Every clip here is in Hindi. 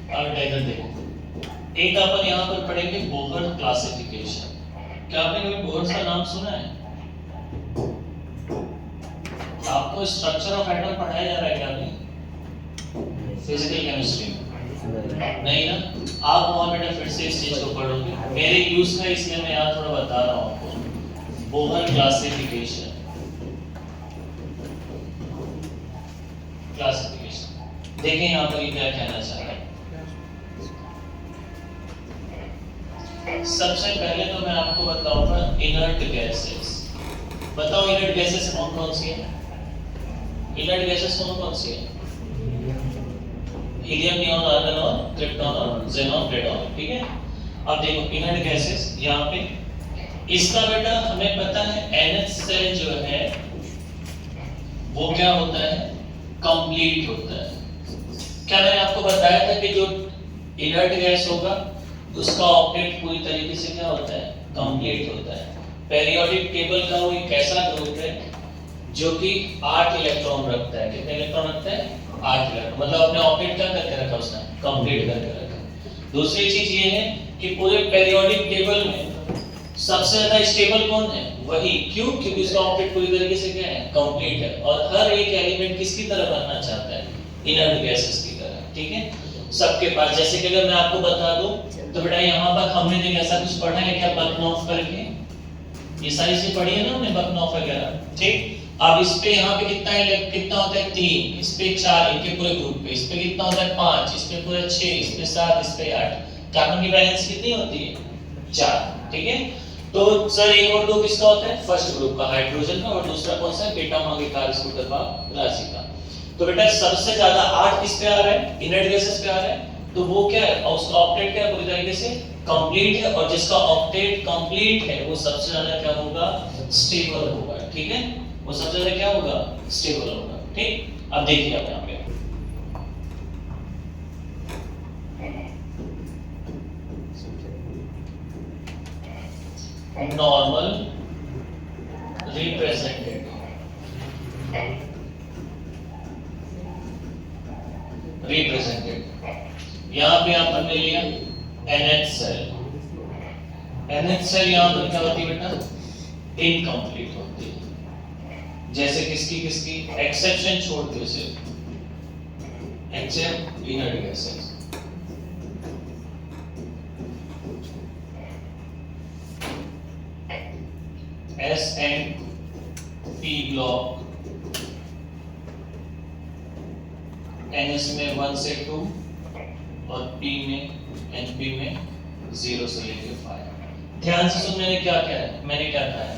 अब इधर देखो, एक अपन यहाँ पर पढ़ेंगे बोहर क्लासिफिकेशन। क्या आपने कभी बोहर का नाम सुना है? आपको स्ट्रक्चर ऑफ एटम पढ़ाया जा रहा है क्या अभी फिजिकल केमिस्ट्री में? नहीं ना? आप वहां बेटा फिर से इस चीज को पढ़ोगे, मेरे यूज का, इसलिए मैं यहाँ थोड़ा बता रहा हूँ आपको। बोहर क्लासिफिकेशन, क्लासिफिकेशन देखें यहाँ पर ये क्या कहना चाह रहा है। सबसे पहले तो मैं आपको बताऊंगा इनर्ट गैसेस। बताओ इनर्ट गैसेस कौन कौन सी है? इनर्ट गैसेस कौन कौन सी है? हीलियम, नियॉन, आर्गन और क्रिप्टॉन और ज़ेनॉन, रेडॉन। ठीक है, अब देखो इनर्ट गैसेस यहाँ पे, इसका बेटा हमें पता है NH जो है वो क्या होता है? कंप्लीट होता है। क्या मैंने आपको बताया था कि जो इनर्ट गैस होगा उसका ऑक्टेट पूरी तरीके से क्या होता है? कंप्लीट होता है। पेरियोडिक टेबल का वो एक ऐसा ग्रुप है जो कि 8 इलेक्ट्रॉन रखता है। कितने इलेक्ट्रॉन रखता है? 8 इलेक्ट्रॉन। मतलब अपने ऑक्टेट क्या करके रखा उसने? कंप्लीट करके रखा। दूसरी चीज ये है कि पूरे पेरियोडिक टेबल में सबसे ज्यादा स्टेबल कौन है? वही। क्यों? क्योंकि उसका ऑक्टेट पूरी तरीके से क्या है? कंप्लीट है। और हर एक एलिमेंट किसकी तरह बनना चाहता है? इनर्ट गैसेस की तरह। ठीक है, सबके पास। जैसे कि अगर मैं आपको बता दूं तो बेटा यहाँ पर हमने देखा ऐसा कुछ पढ़ा है क्या बकनॉफ करके? ये सारी चीजें पढ़ी है ना हमने, बकनॉफ वगैरह। ठीक, अब इस पे यहाँ पे कितना होता है? 3, इस पे 4, इनके पूरे ग्रुप पे। इस पे कितना होता है? 5, इस पे पूरे 6, इस पे 7, इस पे 8। कार्बन की वैलेंसी कितनी होती है? 4। ठीक है, तो सर एक और दो किसका होता है? फर्स्ट ग्रुप का, हाइड्रोजन का। और दूसरा कौन सा है? बीटा मांगे कार्बोस्फीर का, राशि का। तो बेटा सबसे ज्यादा 8 किस पे आ रहा है? इनर्ट गैसेस पे आ रहा है। तो वो क्या है? और उसका ऑक्टेट क्या है? पूरी तरीके से कंप्लीट है। और जिसका ऑक्टेट कंप्लीट है वो सबसे ज्यादा क्या होगा? स्टेबल होगा। ठीक है, वो सबसे ज्यादा क्या होगा? स्टेबल होगा। ठीक, अब देखिए आप यहाँ पे नॉर्मल रिप्रेजेंटेटिव, यहाँ पे आपने ले लिया NH सेल। NH सेल यहाँ पर क्या होती है बेटा? इनकम्प्लीट होती है। जैसे किसकी किसकी? एक्सेप्शन छोड़ दो सिर्फ, except inert gases. S and P block, NS में 1 से 2 और P में, NP में 0 से लेकर 5। ध्यान से सुन, मैंने क्या कहा है? मैंने क्या कहा है?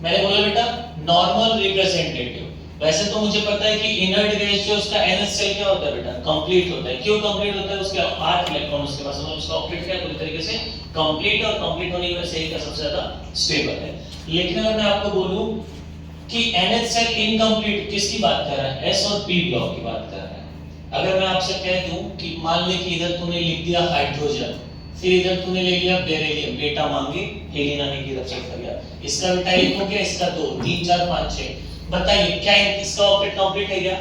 मैंने बोला बेटा नॉर्मल रिप्रेजेंटेटिव। वैसे तो मुझे पता है कि इनर्ट गैस जो उसका NH सेल क्या होता है बेटा? कंप्लीट होता है। क्यों कंप्लीट होता है? उसके 8 इलेक्ट्रॉन उसके पास, मतलब उसका ऑक्टेट क्या है? पूरी तरीके से कंप्लीट है। और कंप्लीट होने की वजह से ही का सबसे ज्यादा स्टेबल है। लेकिन अगर मैं आपको बोलूं कि NH सेल इनकम्प्लीट, किसकी बात कर रहा है? S और P ब्लॉक की बात कर रहा है। अगर मैं आपसे कह दूं कि मान ले कि इधर तूने लिख दिया हाइड्रोजन, फिर इधर तूने ले लिया बेरिलियम, बेटा मांगे हेलियम आने की तरफ से कर गया। इसका बेटा 1 हो गया, इसका 2, 3, 4, 5, 6। बताइए क्या इसका ऑक्टेट कंप्लीट है क्या?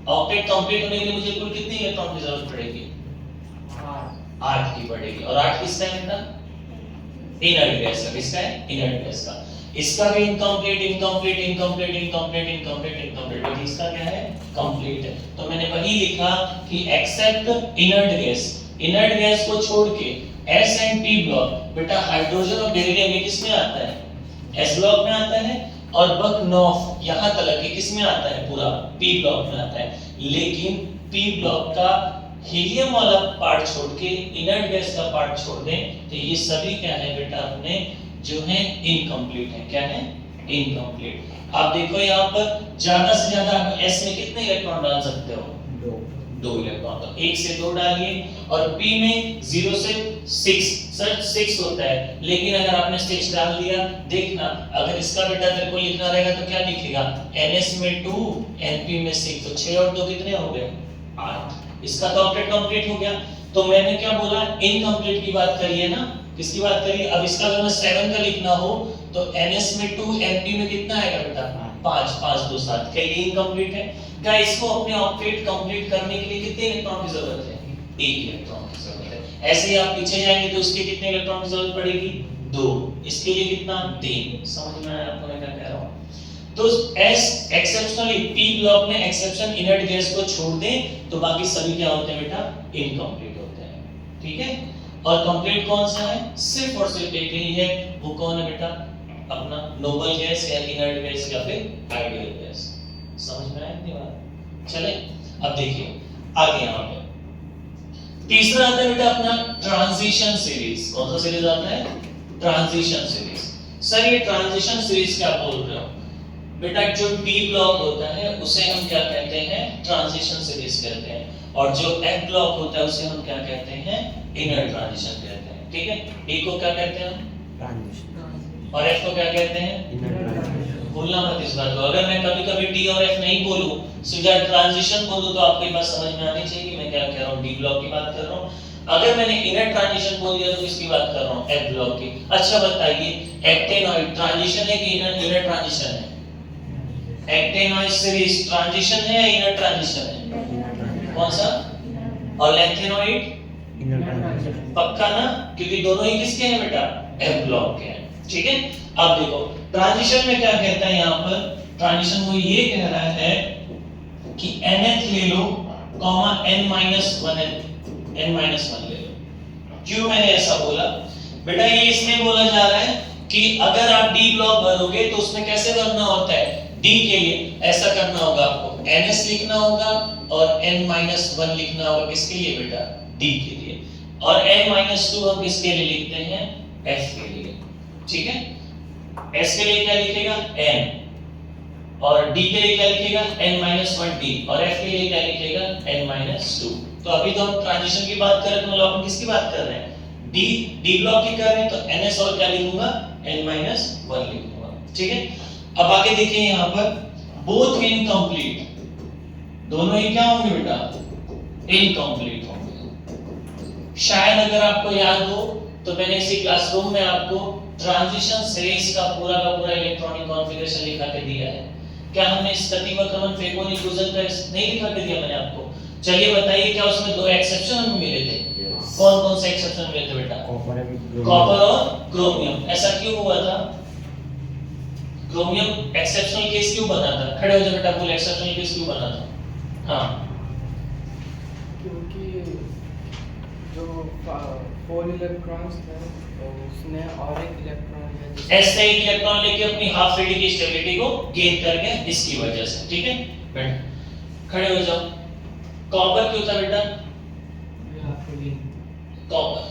ऑक्टेट कंप्लीट होने के लिए मुझे कुल कितनी इलेक्ट्रॉन की जरूरत पड़ेगी? 8 की पड़ेगी। और 8 किसका है बेटा? इनर्ट गैस का। किसका है? इनर्ट गैस का। इसका भी incomplete, incomplete, incomplete, incomplete, incomplete, incomplete. और इसका क्या है? कंप्लीट है। तो मैंने वही लिखा कि except inert gas, inert gas को छोड़ के S एंड P ब्लॉक। बेटा हाइड्रोजन और बेरिलियम ये किस में आता है? S ब्लॉक में आता है। और बकनॉफ यहां तक के किस में आता है? पूरा P ब्लॉक में आता है। लेकिन P ब्लॉक का हीलियम वाला पार्ट छोड़ के इनर्ट गैस का पार्ट छोड़ दें तो ये सभी क्या है बेटा? अपने जो है इनकम्प्लीट है। क्या है? इनकम्प्लीट। आप देखो यहाँ पर ज्यादा से ज्यादा आप S में कितने इलेक्ट्रॉन डाल सकते हो? 2 इलेक्ट्रॉन। तो 1 से 2 डालिए। और P में 0 से 6, सर 6 होता है। लेकिन अगर आपने 6 डाल दिया, देखना अगर इसका बेटा तेरे को लिखना रहेगा तो क्या लिखेगा? NS में 2, NP में 6। तो 6 और 2 कितने हो गए? 8। इसका तो ऑक्टेट कंप्लीट हो गया। तो मैंने क्या बोला? इनकम्प्लीट की बात करिए ना। किसकी बात करिए? अब इसका अगर मैं 7 का लिखना हो तो NS में 2, NP में कितना आएगा बेटा? 5, 5, 2, 7। क्या ये इनकम्प्लीट है? क्या इसको अपने ऑक्टेट कंप्लीट करने के लिए कितने इलेक्ट्रॉन की जरूरत है? एक इलेक्ट्रॉन की जरूरत है। ऐसे ही आप पीछे जाएंगे तो उसके कितने इलेक्ट्रॉन की जरूरत पड़ेगी? 2। इसके लिए कितना? 3। समझ में आया आपको मैं क्या कह रहा हूँ? तो एस एक्सेप्शनली पी ब्लॉक में एक्सेप्शन इनर्ट गैस को छोड़ दें तो बाकी सभी क्या होते हैं बेटा? इनकम्प्लीट होते हैं। ठीक है, और कंप्लीट कौन सा है? सिर्फ और सिर्फ एक ही है, वो कौन है बेटा? अपना नोबल गैस या इनर्ट गैस या फिर आइडियल गैस। समझ में आया इतनी बात? चले अब देखिए आगे यहाँ पे तीसरा आता है बेटा अपना ट्रांजिशन सीरीज। कौन सा सीरीज आता है? Transition series. सर ये ट्रांजिशन सीरीज क्या बोल रहे हो बेटा? जो डी ब्लॉक होता है उसे हम क्या कहते हैं? ट्रांजिशन सीरीज कहते हैं, और जो एफ ब्लॉक होता है उसे हम क्या कहते हैं? इनर ट्रांजिशन कहते हैं। ठीक है, ए को क्या कहते हैं? ट्रांजिशन। और एफ को क्या कहते हैं? Inner transition. भूलना मत इस बात को। अगर मैं कभी कभी डी और एफ नहीं बोलूं, सीधा ट्रांजिशन बोलूं, तो आपको ये बात समझ में आनी चाहिए मैं क्या कह रहा हूं, डी ब्लॉक की बात कर रहा हूं। अगर मैंने इनर ट्रांजिशन बोल दिया तो किसकी बात कर रहा हूं? एफ ब्लॉक की। अच्छा बताइए, एक्टेनॉइड ट्रांजिशन है कि इनर ट्रांजिशन है? एक्टेनॉइड सीरीज ट्रांजिशन है या इनर ट्रांजिशन है? कौन सा? और लैंथेनॉइड इनर ट्रांजिशन। पक्का ना? क्योंकि दोनों ही किसके हैं बेटा? एफ ब्लॉक के हैं। ठीक है, अब देखो ट्रांजिशन में क्या कहता है यहाँ पर? ट्रांजिशन वो ये कह रहा है कि nth ले लो कॉमा n-1 ले लो। क्यों मैंने ऐसा बोला बेटा? ये इसमें बोला जा रहा है कि अगर आप डी ब्लॉक भरोगे तो उसमें कैसे भरना होता है? डी के लिए ऐसा करना होगा, आपको ns लिखना होगा और n-1 लिखना होगा। किसके लिए बेटा? डी के लिए। और n-2 हम किसके लिए लिखते हैं? f के लिए। ठीक है, s के लिए क्या लिखेगा? n, और d के लिए क्या लिखेगा? n-1d, और f के लिए क्या लिखेगा? n-2। तो अभी तो हम ट्रांजिशन की बात कर रहे हैं, तो मतलब हम किसकी बात कर रहे हैं? डी ब्लॉक की कर रहे हैं, तो ns और क्या लिखूंगा? n-1 लिखूंगा। ठीक है, अब आगे देखिए यहाँ पर बोथ इनकम्प्लीट, दोनों ही क्या होंगे बेटा? इनकम्प्लीट होंगे। शायद अगर आपको याद हो तो मैंने इसी क्लासरूम में आपको ट्रांजिशन सीरीज का पूरा इलेक्ट्रॉनिक कॉन्फ़िगरेशन लिखा के दिया है। क्या हमने स्थिति वक्रमण फेकोनी फ्यूजन का नहीं लिखा के दिया मैंने आपको? चलिए बताइए, क्या उसमें दो एक्सेप्शन हमें मिले थे? कौन से एक्सेप्शन मिले थे बेटा? कॉपर और क्रोमियम। ऐसा क्यों हुआ था? क्रोमियम एक्सेप्शनल केस क्यों बना था? खड़े हो जाओ बेटा, बोल एक्सेप्शनल केस क्यों बना था? हाँ, क्योंकि जो 4 इलेक्ट्रॉन्स थे तो उसने और एक इलेक्ट्रॉन है, ऐसे एक इलेक्ट्रॉन लेके अपनी हाफ फील्ड की स्टेबिलिटी को गेन कर गया इसकी वजह से। ठीक है बेटा, खड़े हो जाओ। कॉपर क्यों था बेटा? कॉपर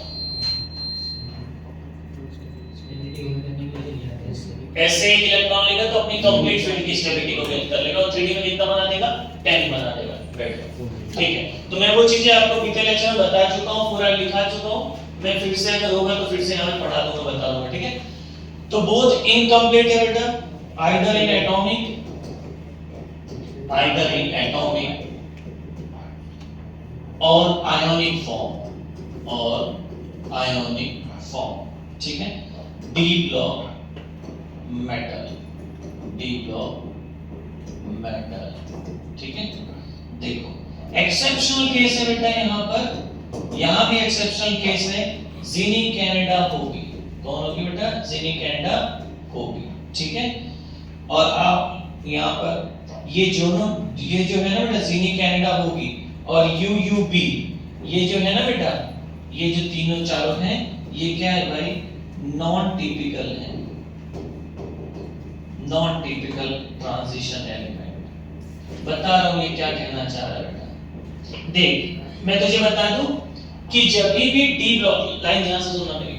ऐसे एक इलेक्ट्रॉन लेगा तो अपनी कंप्लीट फील्ड की स्टेबिलिटी को गेन कर लेगा और 3D में कितना बना देगा? 10 बना देगा। बैठो। ठीक है, तो मैं वो चीजें आपको बीते लेक्चर में बता चुका हूं, पूरा लिखा चुका हूं। मैं फिर से अगर होगा तो फिर से यहां पढ़ा दूंगा, बता दूंगा। ठीक है, तो बोथ इनकम्प्लीट है बेटा, आइदर इन एटॉमिक और आयोनिक फॉर्म। ठीक है, डी ब्लॉक मेटल। ठीक है, देखो एक्सेप्शनल केस है बेटा यहाँ पर, यहाँ भी एक्सेप्शनल केस है। ज़ीनी कनाडा होगी। कौन होगी बेटा? ज़ीनी कनाडा होगी। ठीक है, और आप यहाँ पर ये जो है ना बेटा, ज़ीनी कनाडा होगी, और यूयूबी ये जो है ना बेटा, ये जो तीनों चारों हैं, ये क्या है भाई? नॉन टिपिकल है, नॉन टिपिकल ट्रांजिशन एलिमेंट। बता रहा हूं ये क्या कहना चाह रहा है बेटा। देख मैं तुझे बता दूं कि जब भी डी ब्लॉक, लाइन ध्यान से सुनना मेरी,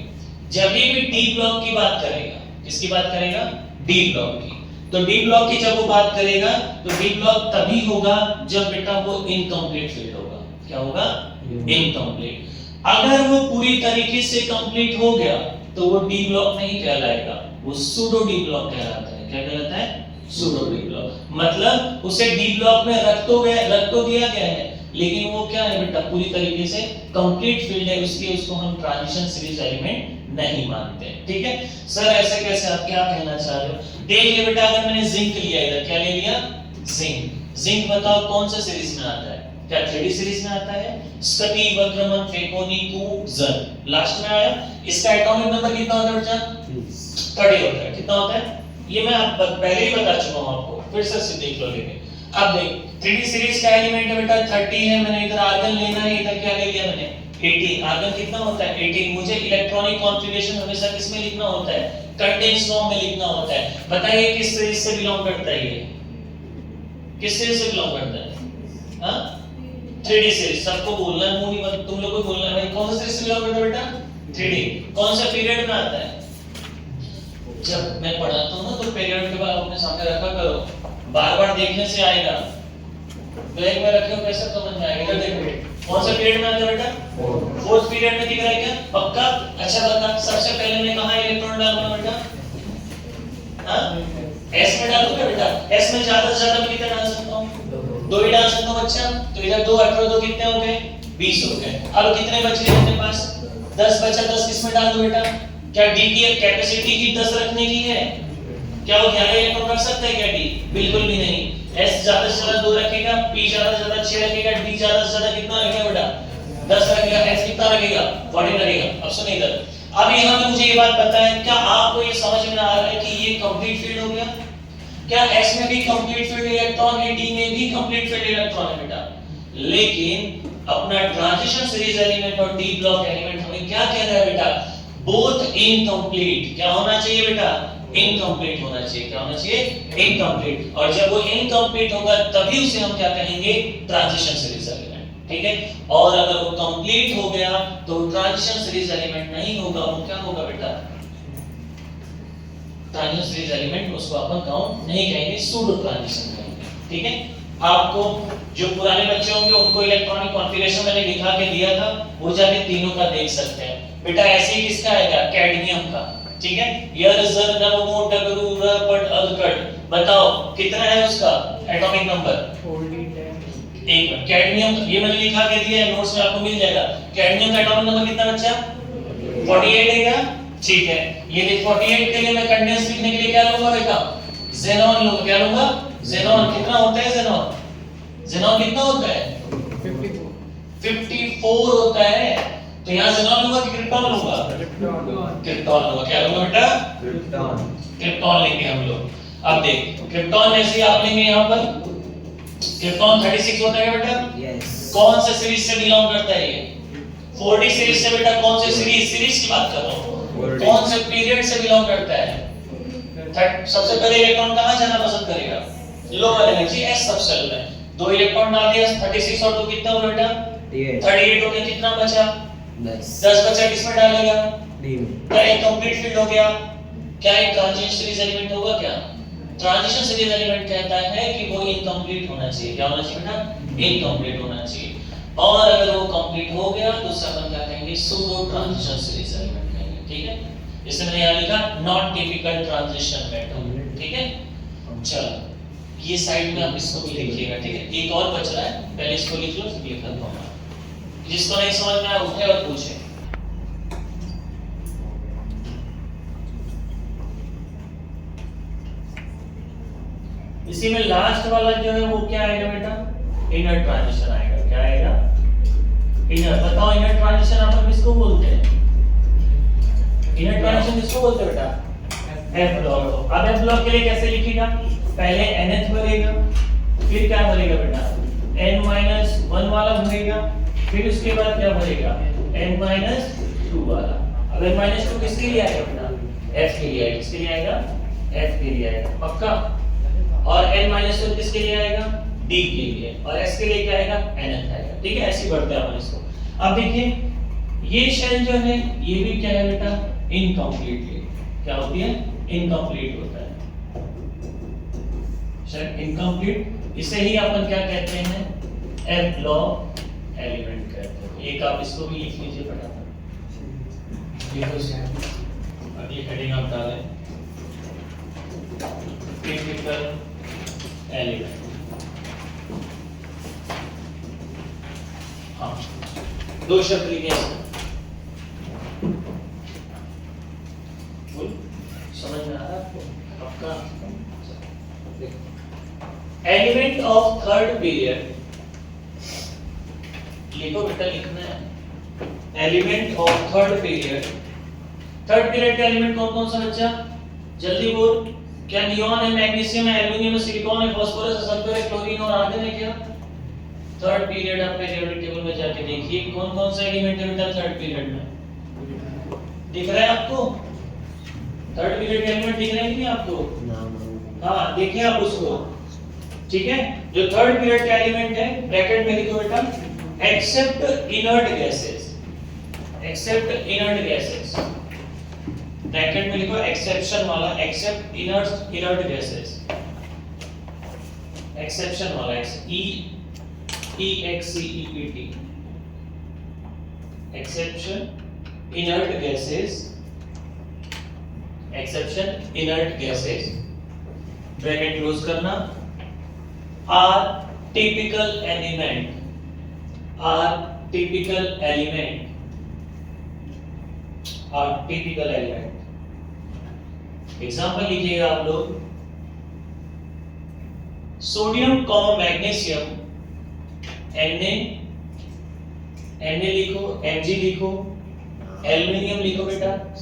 जब भी डी ब्लॉक की बात करेगा, किसकी बात करेगा? डी ब्लॉक की। तो डी ब्लॉक की जब वो बात करेगा तो डी ब्लॉक तभी होगा जब बेटा वो इनकम्प्लीट फील्ड होगा। क्या होगा? इनकम्प्लीट। अगर वो पूरी तरीके से कंप्लीट हो गया तो वो डी ब्लॉक नहीं कहलाएगा, वो सूडो डी ब्लॉक कहलाता है। क्या कहलाता है? Pseudo D block. मतलब उसे डी ब्लॉक में रख तो दिया गया है, लेकिन वो क्या है बेटा? पूरी तरीके से कंप्लीट फील्ड है, उसको हम ट्रांजिशन सीरीज एलिमेंट नहीं मानते। ठीक है सर, ऐसे कैसे? आप क्या कहना चाह रहे हो? देख ले बेटा, अगर मैंने जिंक लिया, इधर क्या ले लिया? जिंक। बताओ कौन सा सीरीज में आता है? क्या 3D सीरीज में आता है स्कटी, वक्रमन, फेकोनी, कू, जन। लास्ट में आया। इसका एटॉमिक नंबर कितना होता है बच्चा? 30 होता है। कितना होता है? ये मैं आप पहले ही बता चुका हूं आपको, फिर से देख लो। लेकिन अब देख 3D सीरीज का एलिमेंट है बेटा 30 है। मैंने इधर आर्गन लेना है, इधर क्या ले लिया मैंने? 18। आर्गन कितना होता है? 18। मुझे इलेक्ट्रॉनिक कॉन्फ़िगरेशन हमेशा किस में लिखना होता है? कंडेंस फॉर्म में लिखना होता है। बताइए किस सीरीज से बिलोंग करता है ये? किस सीरीज से बिलोंग करता है? हां 3D सीरीज। सबको बोलना है, मुंह नहीं, तुम लोग को बोलना है भाई कौन सा सीरीज से बिलोंग करता है बेटा? 3D। कौन सा पीरियड में आता है? जब मैं पढ़ाता हूं ना तो पीरियड के बाद अपने सामने रखा करो, बार-बार देखने से आएगा। ब्लैक में रखे हो कैसे समझ में आएगा? इधर देखो कौन सा पीरियड में आता है बेटा? फोर्थ पीरियड में दिख रहा है क्या? पक्का? अच्छा बता, सबसे पहले मैं कहां इलेक्ट्रॉन डालूंगा बेटा? हां एस में डालूंगा बेटा। एस में ज्यादा से ज्यादा मैं कितना डाल सकता हूं? 2 ही डाल सकता हूं बच्चा। तो इधर 2 18 2 कितने हो गए? 20 हो गए। अब कितने बच गए अपने पास? 10 बचा। 10 किस में डाल दूं बेटा? क्या डी की कैपेसिटी की 10 रखने की है? क्या वो 11 इलेक्ट्रॉन रख सकता है क्या डी? बिल्कुल भी नहीं। एस ज्यादा से ज्यादा 2 रखेगा, पी ज्यादा से ज्यादा 6 रखेगा, डी ज्यादा से ज्यादा कितना रखेगा बेटा? 10 रखेगा। एस कितना रखेगा? 14 रखेगा। अब सुनिए इधर, अब यहां पे मुझे ये बात पता है, क्या आपको ये समझ में आ रहा है कि ये कंप्लीट फील्ड हो गया? क्या एस में भी कंप्लीट फील्ड इलेक्ट्रॉन है, डी में भी कंप्लीट फील्ड इलेक्ट्रॉन है बेटा? लेकिन अपना ट्रांजिशन सीरीज एलिमेंट और डी ब्लॉक एलिमेंट हमें क्या कह रहा है बेटा? Both incomplete. क्या होना चाहिए बेटा? इनकम्प्लीट होना चाहिए। क्या होना चाहिए? इनकम्प्लीट। और जब वो इनकम्प्लीट होगा तभी उसे हम क्या कहेंगे? Transition series element. ठीक है। और अगर वो कंप्लीट हो गया तो ट्रांजिशन सीरीज एलिमेंट नहीं होगा, वो क्या होगा बेटा? Transition series element. उसको अपन काउंट नहीं कहेंगे, सूडो ट्रांजिशन कहेंगे। ठीक है। आपको जो पुराने बच्चे होंगे उनको इलेक्ट्रॉनिक कॉन्फ़िगरेशन मैंने दिखा के दिया था, वो जाके तीनों का देख सकते हैं बेटा। ऐसे ही किसका आएगा? कैडमियम का। ठीक है। यर जर नवमो डगरू र पट अलकट। बताओ कितना है उसका एटॉमिक नंबर? 40 एक मिनट। कैडमियम ये मैंने लिखा के दिया है, नोट्स में आपको मिल जाएगा। कैडमियम का एटॉमिक नंबर कितना बच्चा? 48 है क्या? ठीक है। ये देख 48 के लिए मैं कंडेंस लिखने के लिए क्या लूंगा बेटा? ज़ेनॉन लूंगा। क्या लूंगा? ज़ेनॉन। कितना होता है ज़ेनॉन? ज़ेनॉन कितना होता है? 54 होता है। तो यहां ज़ेनॉन लूंगा कि क्रिप्टॉन लूंगा? क्रिप्टॉन लूंगा। क्या लूंगा बेटा? क्रिप्टॉन लेंगे हम लोग। अब देख क्रिप्टॉन जैसे ही आप लेंगे यहां पर क्रिप्टॉन 36 होता है बेटा? यस। कौन से सीरीज से बिलोंग करता है ये? 4D सीरीज से बेटा। कौन से सीरीज की बात कर रहा हूं? कौन से पीरियड से बिलोंग करता है? सबसे पहले इलेक्ट्रॉन कहां जाना पसंद करेगा? लोअर एनर्जी एस सबसेल में। 2 इलेक्ट्रॉन डाल दिया, 36 और 2 कितना हुआ बेटा? 38 हो गया। कितना बचा? 10 बचा। किसमें डालेगा? डी में। क्या ये कंप्लीट फील्ड हो गया? क्या ये ट्रांजिशन सीरीज एलिमेंट होगा क्या? ट्रांजिशन सीरीज एलिमेंट कहता है कि वो इनकम्प्लीट होना चाहिए। क्या होना चाहिए बेटा? इनकम्प्लीट होना चाहिए। और अगर वो कंप्लीट हो गया तो उसे अपन क्या कहेंगे? सूडो ट्रांजिशन सीरीज एलिमेंट कहेंगे। ठीक है। इसमें मैंने यहां लिखा नॉट टिपिकल ट्रांजिशन मेथड। ठीक है। चलो ये साइड में आप इसको भी लिखिएगा। ठीक है। एक और बच रहा है, पहले इसको लिख लो फिर ये खत्म होगा। जिसको नहीं समझ में आया उठे और पूछे। इसी में लास्ट वाला जो है वो क्या आएगा बेटा? इनर ट्रांजिशन आएगा। क्या आएगा? इनर। बताओ इनर ट्रांजिशन अपन किसको बोलते हैं? इनर ट्रांजिशन किसको बोलते हैं बेटा? F block. अब एफ ब्लॉक के लिए कैसे लिखेगा? पहले nth भरेगा, फिर क्या भरेगा बेटा? n-1 वाला भरेगा, फिर उसके बाद क्या भरेगा? n-2 वाला। अब n-2 किसके लिए आएगा बेटा? f के लिए आएगा। किसके लिए आएगा? f के लिए आएगा। पक्का। और n-2 किसके लिए आएगा? d के लिए। और s के लिए क्या आएगा? nth आएगा। ठीक है। ऐसे ही बढ़ते हैं अपन इसको। अब देखिए ये शेल जो है ये भी क्या है बेटा? इनकम्प्लीट। क्या होती है? इनकम्प्लीट होता है शेल इनकम्प्लीट। इसे ही अपन क्या कहते हैं? एफ ब्लॉक एलिमेंट कहते हैं। एक आप इसको भी लिख लीजिए फटाफट। लिखो इसे। अगली हेडिंग आप डालें टिपिकल एलिमेंट। हाँ 2 शब्द लिखे इसमें। समझ में आ रहा है आपको? आपका एलिमेंट ऑफ थर्ड पीरियड लिखो बेटा, लिखना है। Element of third period. Third period का एलिमेंट कौन कौन सा बच्चा, जल्दी बोल। क्या नियॉन है, मैग्नीशियम है, एल्युमिनियम है, सिलिकॉन है, फास्फोरस है, सल्फर है, क्लोरीन और आर्गन है क्या? थर्ड पीरियड आप पीरियोडिक टेबल में जाके देखिए कौन कौन सा एलिमेंट है बेटा थर्ड पीरियड में। दिख रहा है आपको? थर्ड पीरियड के एलिमेंट दिख रहे हैं कि नहीं आपको? हाँ, देखिए आप उसको। ठीक है, जो थर्ड पीरियड का एलिमेंट है ब्रैकेट में लिखो बेटा, except inert gases. Except inert gases, bracket में लिखो एक्सेप्शन वाला, एक्सेप्ट इनर्ट गैसेस। एक्सेप्शन वाला, EXCEPT, exception inert gases. Exception inert gases, bracket close करना। Are typical element, are typical element, are typical element. Example लिखिएगा आप लोग, सोडियम कॉमा मैग्नीशियम, Na लिखो, Mg लिखो, एल्युमिनियम लिखो बेटा,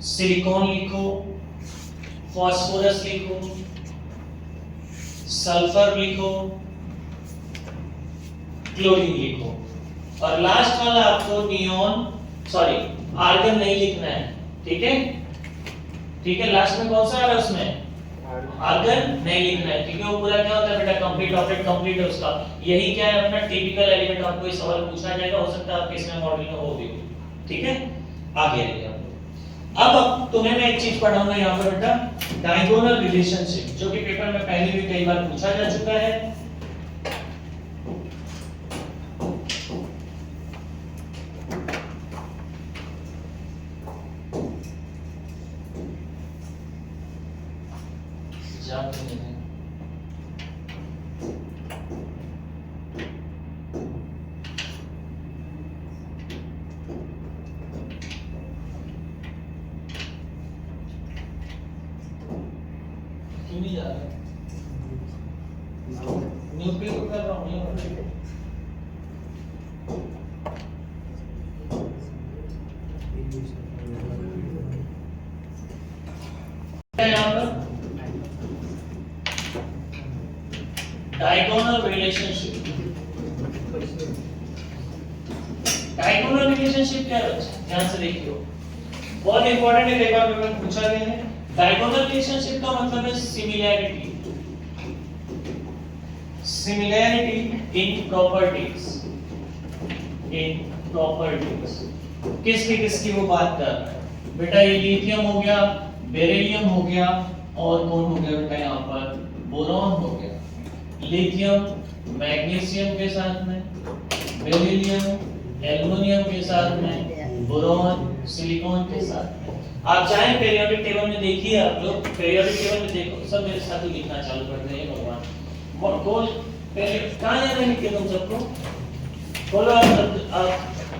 सिलिकॉन लिखो, फास्फोरस लिखो, सल्फर लिखो, क्लोरीन लिखो, और लास्ट वाला आपको नियॉन, सॉरी आर्गन नहीं लिखना है। ठीक है, ठीक है, लास्ट में कौन सा आ रहा है उसमें, आर्गन नहीं लिखना है, क्योंकि वो पूरा क्या होता है बेटा, कंप्लीट ऑपरेट कंप्लीट है उसका। यही क्या है अपना टिपिकल एलिमेंट, आपको ये सवाल पूछा जाएगा, हो सकता है आपके इसमें मॉडल में हो भी। ठीक है, आगे आइए आप लोग। अब तुम्हें मैं एक चीज पढ़ाऊंगा यहाँ पर बेटा, डायगोनल रिलेशनशिप, जो कि पेपर में पहले भी कई बार पूछा जा चुका है। नहीं जा रहा, न्यूज़पेपर कर रहा हूँ। यहाँ पर डायगोनल रिलेशनशिप, डायगोनल रिलेशनशिप क्या है बच्चा, ध्यान से देखियो, बहुत इंपॉर्टेंट है, कई बार पेपर में पूछा गया है। डायगोनल रिलेशनशिप का मतलब है सिमिलैरिटी, सिमिलैरिटी इन प्रॉपर्टीज, इन प्रॉपर्टीज। किसकी वो बात कर रहा है बेटा, ये लिथियम हो गया, बेरिलियम हो गया, और कौन हो गया बेटा यहाँ पर, बोरॉन हो गया। लिथियम मैग्नीशियम के साथ में, बेरिलियम एल्युमिनियम के साथ में, बोरॉन सिलिकॉन के साथ में। आप चाहें पीरियोडिक टेबल में देखिए, आप लोग पीरियोडिक टेबल में देखो, सब मेरे साथ ही लिखना चालू कर दें भगवान। कौन पहले कहां जाना है लिख तुम सबको, खोलो आप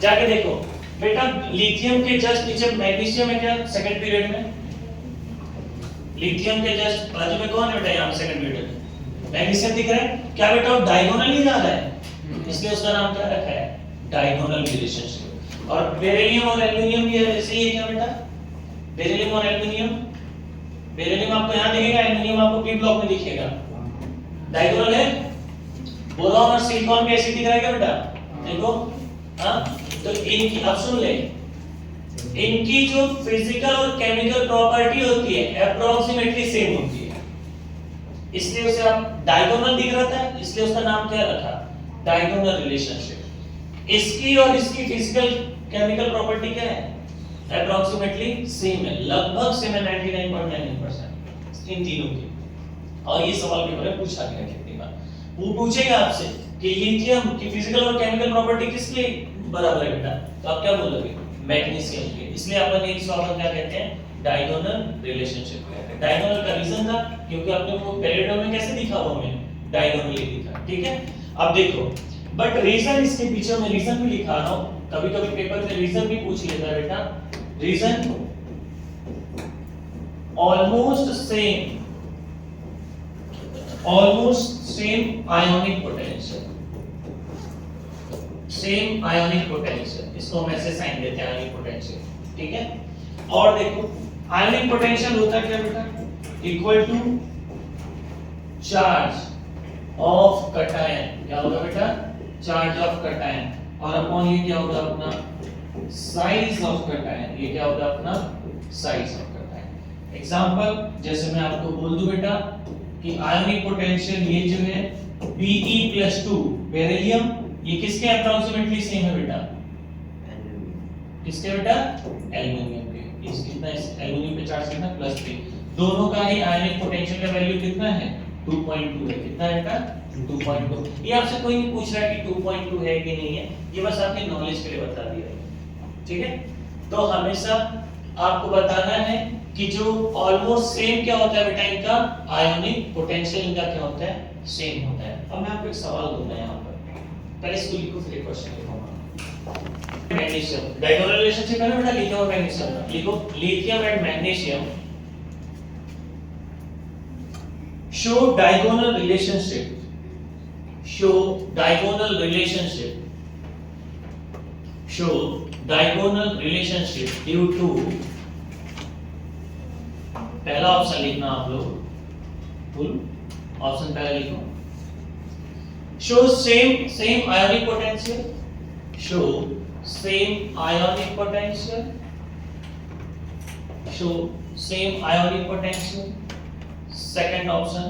जाके देखो बेटा, लिथियम के जस्ट नीचे मैग्नीशियम है क्या सेकंड पीरियड में, लिथियम के जस्ट बाजू में कौन है बेटा, यहाँ सेकंड पीरियड में मैग्नीशियम दिख रहा है क्या बेटा, वो डायगोनली जा रहा है, इसलिए उसका नाम क्या रखा है, डायगोनल रिलेशनशिप। और बेरिलियम और एल्युमिनियम भी ऐसे ही है क्या बेटा, बेरिलियम और एल्युमिनियम, बेरिलियम आपको यहाँ दिखेगा, एल्युमिनियम आपको पी ब्लॉक में दिखेगा, डायगोनल है। बोरॉन और सिलिकॉन कैसे दिख रहा है क्या बेटा, देखो। हाँ, तो इनकी अब सुन ले, इनकी जो फिजिकल और केमिकल प्रॉपर्टी होती है अप्रोक्सीमेटली सेम होती है, इसलिए उसे आप डायगोनल दिख रहा था, इसलिए उसका नाम क्या रखा, डायगोनल रिलेशनशिप। इसकी और इसकी फिजिकल केमिकल प्रॉपर्टी क्या है, अप्रोक्सीमेटली सेम है, लगभग सेम है, 99.99% इन तीनों की। और ये सवाल पेपर में पूछा गया कितनी बार, वो पूछेगा आपसे कि लिथियम की फिजिकल और केमिकल प्रॉपर्टी किसके बराबर है बेटा, तो आप क्या बोलोगे, मैग्नीशियम के। इसलिए अपन एक स्वागत क्या कहते हैं, डायगोनल रिलेशनशिप कहते हैं। डायगोनल का रीजन था क्योंकि आपने वो पैरेलल में कैसे दिखा हुआ हमें, डायगोनली दिखा। ठीक है, अब देखो, बट रीजन इसके पीछे मैं रीजन भी लिखा रहा हूं, कभी-कभी पेपर में रीजन भी पूछ लेता है बेटा। Reason almost same ionic potential, same ionic potential, इसको हम ऐसे साइन देते हैं आयोनिक पोटेंशियल, ठीक है। और देखो आयोनिक पोटेंशियल होता क्या बेटा, equal to charge of cation, क्या होगा बेटा, चार्ज ऑफ कटायन, और अपॉन ये क्या होगा अपना साइज ऑफ कटायन, ये क्या होगा अपना साइज ऑफ कटायन। एग्जांपल जैसे मैं आपको बोल दूं बेटा कि आयोनिक पोटेंशियल ये जो है Be+2 बेरिलियम, ये किसके अप्रोक्सीमेटली सेम है बेटा, किसके बेटा, एल्युमिनियम के। इस कितना, इस एल्युमिनियम पे चार्ज कितना +3, दोनों का ही आयोनिक पोटेंशियल का वैल्यू कितना है 2.2 है, कितना है बेटा 2.2। ये आपसे कोई नहीं पूछ रहा है कि 2.2 है कि नहीं है, ये बस आपके नॉलेज के लिए बता दिया है, ठीक है। तो हमेशा आपको बताना है कि जो ऑलमोस्ट सेम क्या होता है बेटा, इनका आयोनिक पोटेंशियल इनका क्या होता है, सेम होता है। अब मैं आपको एक सवाल दूंगा यहाँ पर, पहले इसको लिखो फिर एक क्वेश्चन लिखूंगा। मैग्नीशियम डायगोनल रिलेशनशिप है ना बेटा, लिथियम और मैग्नीशियम का, लिखो lithium and magnesium show diagonal relationship, show diagonal relationship, show diagonal relationship due to, पहला ऑप्शन लिखना आप लोग, फुल ऑप्शन पहला लिखो, show same ionic potential, show same ionic potential, show same ionic potential। Second option,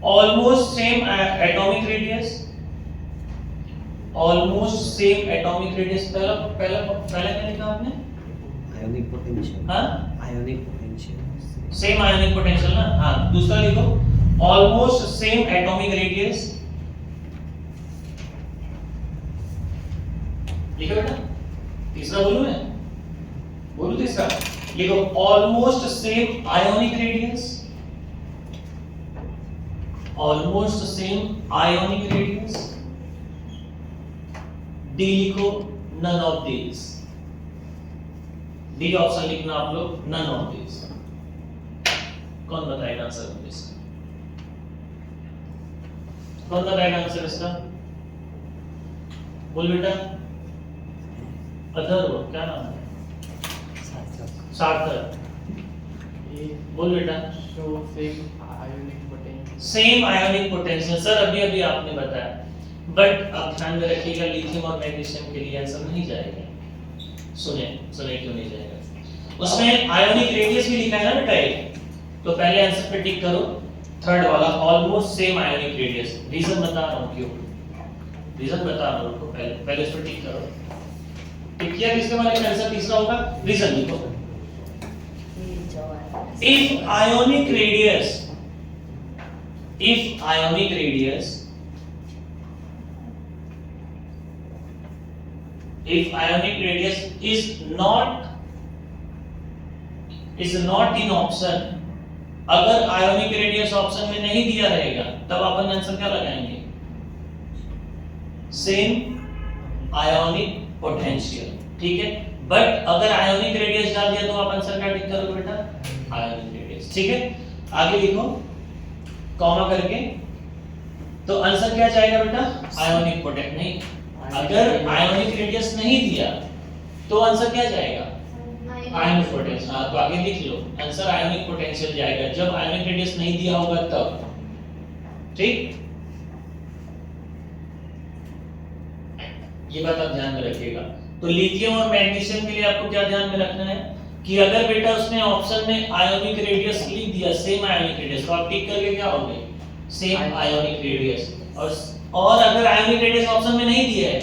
almost same atomic radius, almost same atomic radius. पहला क्या लिखा आपने, आयोनिक पोटेंशियल, हाँ ionic potential, same ionic potential ना, हाँ। दूसरा लिखो ऑलमोस्ट सेम एटॉमिक रेडियस, लिखो बेटा। तीसरा बोलूं मैं, बोलूं तीसरा, लिखो almost same ionic radius, almost same ionic radius. D लिखो none of these, D option लिखना आप लोग, नन ऑफ दीज। कौन बताएगा आंसर इसका, कौन बताएगा आंसर इसका, बोल बेटा। अदर क्या नाम है, सार्थक, बोल बेटा। Show same ionic potential, same ionic potential, sir अभी अभी आपने बताया, बट आप ध्यान में रखिएगा लिथियम और मैग्नीशियम के लिए आंसर नहीं जाएगा। सुने क्यों नहीं जाएगा, उसमें आयोनिक रेडियस भी लिखा है ना बेटा एक, तो पहले आंसर पे टिक करो, थर्ड वाला almost same ionic radius. Reason बता रहा हूं क्यों, रीजन बता रहा हूं, पहले इस पर टिक करो। टिक किया, किसके वाले का आंसर तीसरा होगा, रीजन लिखो। If ionic radius, if ionic radius, if ionic radius is not in option, अगर ionic radius ऑप्शन में नहीं दिया रहेगा तब अपन आंसर क्या लगाएंगे, सेम आयोनिक पोटेंशियल, ठीक है। बट अगर आयोनिक रेडियस डाल दिया तो आप आंसर क्या टिक करोगे बेटा, आयोनिक रेडियस, ठीक है। आगे लिखो कॉमा करके, तो आंसर क्या जाएगा बेटा, आयोनिक पोटेंशियल। नहीं, अगर आयोनिक रेडियस नहीं दिया तो आंसर क्या जाएगा, आयोनिक पोटेंशियल। हाँ, तो आगे लिख लो, आंसर आयोनिक पोटेंशियल जाएगा जब आयोनिक रेडियस नहीं दिया होगा तब, ठीक। ये बात आप ध्यान में रखिएगा। तो लिथियम और मैग्नीशियम के लिए आपको क्या ध्यान में रखना है कि अगर बेटा उसने ऑप्शन में आयोनिक रेडियस लिख दिया, सेम आयोनिक रेडियस, तो आप टिक करके क्या होगे, सेम आयोनिक रेडियस। और अगर आयोनिक रेडियस ऑप्शन में नहीं दिया है,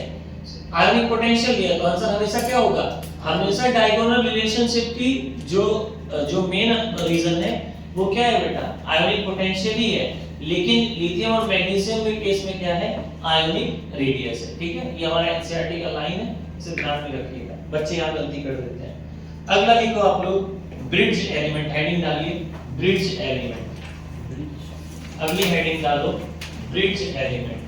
आयोनिक पोटेंशियल दिया, तो आंसर हमेशा क्या होगा, हमेशा डायगोनल रिलेशनशिप की जो मेन रीजन है वो क्या है बेटा, आयोनिक पोटेंशियल ही है। लेकिन लिथियम और मैग्नीशियम के केस में क्या है, आयोनिक रेडियस है, ठीक है। ये हमारा एनसीईआरटी का लाइन है, इसे ध्यान में रखिएगा, बच्चे यहाँ गलती कर देते हैं। अगला लिखो आप लोग ब्रिड्ज एलिमेंट, हेडिंग डालिए ब्रिड्ज एलिमेंट, अगली हेडिंग डालो ब्रिड्ज एलिमेंट।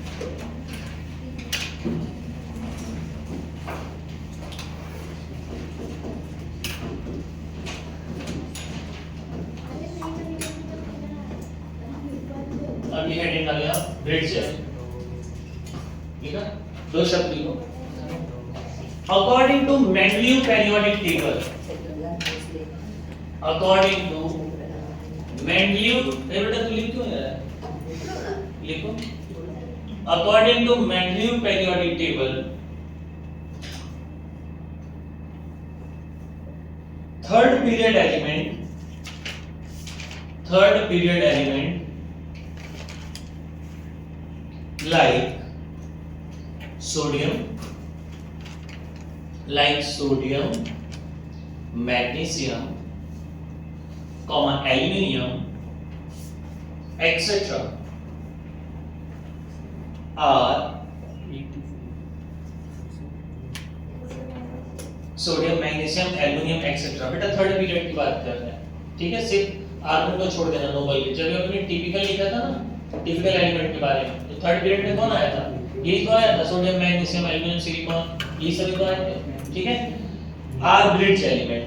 अब ये हेडिंग डालें आप ब्रिड्ज है, ठीक है, दो शब्द लिखो। According to Mendeleev periodic table, according to Mendeleev, बेटा तू लिख क्यों रहा है, लिखो। According to Mendeleev periodic table, third period element like sodium, magnesium, aluminium, etc. are sodium, magnesium, aluminium etcetera. बेटा थर्ड पीरियड की बात कर रहे हैं, ठीक है, सिर्फ आर्गन को छोड़ देना, नोबल के। जब हमने टिपिकल लिखा था ना, टिपिकल एलिमेंट के बारे में, तो थर्ड पीरियड में कौन आया था, यही तो आया था, सोडियम, मैग्नीशियम, एल्युमिनियम, सिलिकॉन, ये सभी तो आए थे, ठीक है। आर ब्रिड्ज एलिमेंट,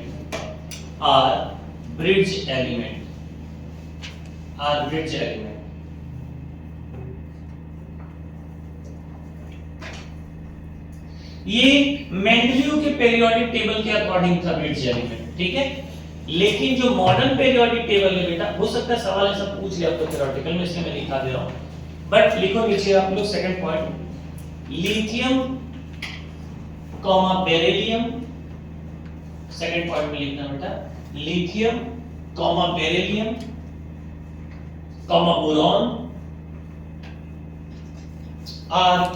ये मेंडलीव के पीरियोडिक टेबल के अकॉर्डिंग था ब्रिड्ज एलिमेंट, ठीक है। लेकिन जो मॉडर्न पीरियोडिक टेबल है बेटा, हो सकता है सवाल ऐसा पूछ लिया आपको थ्योरेटिकल में, इसलिए मैं लिखा दे रहा हूं, बट लिखो नीचे आप लोग second point, lithium comma beryllium, second point में लिखना बेटा, lithium comma beryllium comma boron are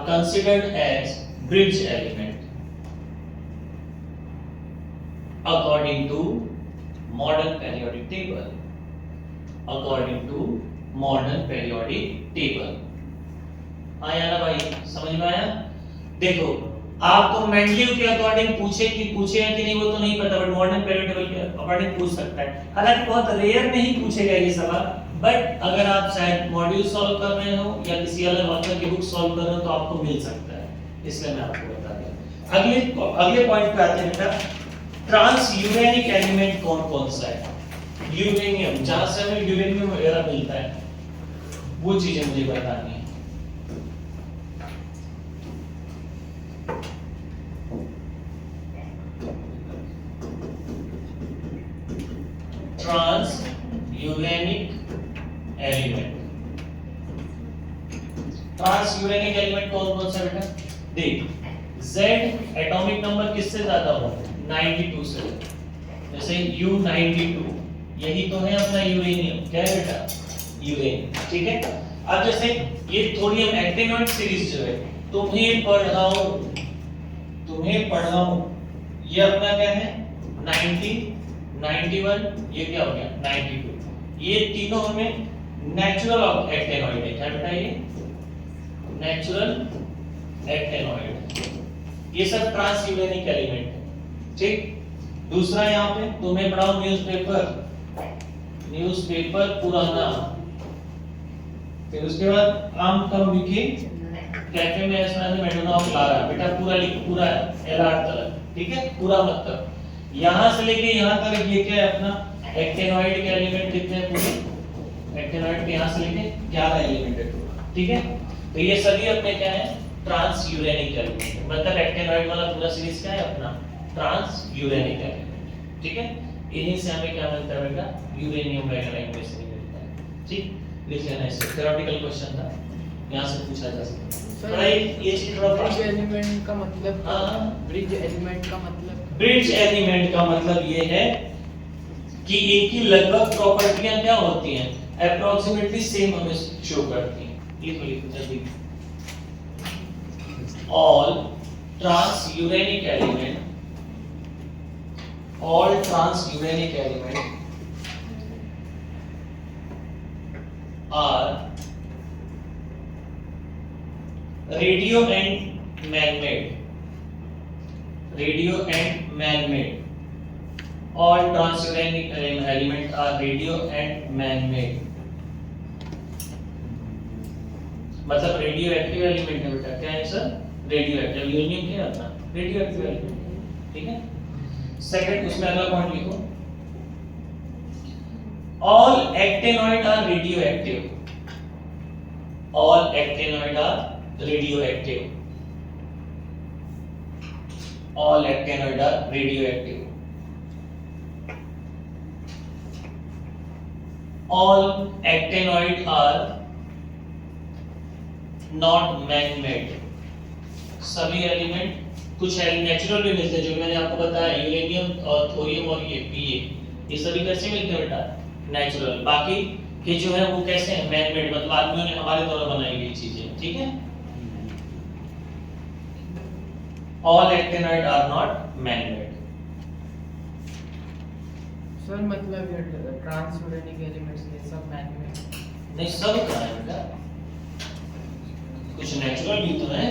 considered as bridge element according to modern periodic table, आया ना भाई, समझ में आया। देखो आपको मेंडलीव के अकॉर्डिंग पूछे हैं कि नहीं वो तो नहीं पता, बट मॉडर्न पीरियड टेबल के अकॉर्डिंग पूछ सकता है। हालांकि बहुत रेयर में ही पूछेगा ये सवाल, बट अगर आप शायद मॉड्यूल सॉल्व कर रहे हो या किसी अलग ऑथर की बुक सॉल्व कर रहे हो तो आपको मिल सकता है, इसलिए मैं आपको बता दिया। अगले पॉइंट पे आते हैं बेटा, ट्रांस यूरेनिक एलिमेंट कौन सा है। यूरेनियम, जहां से हमें यूरेनियम वगैरह मिलता है, वो चीजें मुझे बतानी है। ट्रांस यूरेनिक एलिमेंट कौन सा बेटा, देख Z एटॉमिक नंबर किससे ज्यादा हो, 92 से, जैसे U92, यही तो है अपना यूरेनियम, क्या है बेटा, यूरेनियम, ठीक है। अब जैसे ये थोरियम एक्टिनोइड सीरीज जो है, तुम्हें पढ़ाऊं, ये अपना क्या है 90, 91, ये क्या हो गया 92, ये तीनों हमें नेचुरल एक्टिनोइड है, क्या बेटा ये नेचुरल एक्टिनोइड, ये सब ट्रांस यूरेनिक एलिमेंट है, ठीक। दूसरा यहाँ पे तुम्हें पढ़ाओ न्यूज़पेपर पुराना, फिर उसके बाद आम कम विकी कैफे में ऐसा मैडोना ऑफ लारा, बेटा पूरा लिख, पूरा एलआर तक, ठीक है, पूरा मतलब यहां से लेके यहां तक ये क्या है अपना एक्टिनोइड के एलिमेंट कितने हैं पूरे, एक्टिनोइड के यहां से लेके 11 एलिमेंट है पूरा, ठीक है। तो ये सभी अपने क्या है ट्रांस यूरेनिक एलिमेंट, मतलब एक्टिनोइड वाला पूरा सीरीज क्या है अपना ट्रांस यूरेनिक एलिमेंट, ठीक है। इन्हीं से हमें क्या मिलता है बेटा, यूरेनियम वगैरह इनमें से मिलता है, ठीक। लिख लेना, इससे थ्योरेटिकल क्वेश्चन था, यहां से पूछा जा सकता है। ये चीज ब्रिज एलिमेंट का मतलब, ब्रिज एलिमेंट का मतलब ये है कि इनकी लगभग प्रॉपर्टियां क्या होती हैं, अप्रोक्सीमेटली सेम हमें शो करती हैं। लिखो जल्दी, all transuranic element are radio and man-made, all transuranic element are radio and man-made, मतलब रेडियो एक्टिव एलिमेंट है बेटा, क्या है सर, रेडियो एक्टिव, यूरेनियम क्या है अपना रेडियो एक्टिव एलिमेंट, ठीक है। सेकंड उसमें अगला पॉइंट लिखो, all actinoid are radioactive, all actinoid are radioactive, all actinoid are radioactive, all actinoid are not man-made, सभी एलिमेंट कुछ नेचुरल भी मिलते हैं, जो मैंने आपको बताया यूरेनियम और थोरियम और ये सभी कैसे मिलते हैं बेटा, नेचुरल। बाकी ये जो है वो कैसे हैं, मैन मेड, मतलब आदमियों ने हमारे द्वारा बनाई गई चीजें, ठीक है। All actinoid are not man-made. Sir मतलब ये ट्रांसयूरेनिक एलिमेंट्स ये सब मैन मेड नहीं, सब कहाँ है बेटा, कुछ नेचुरल भी तो है।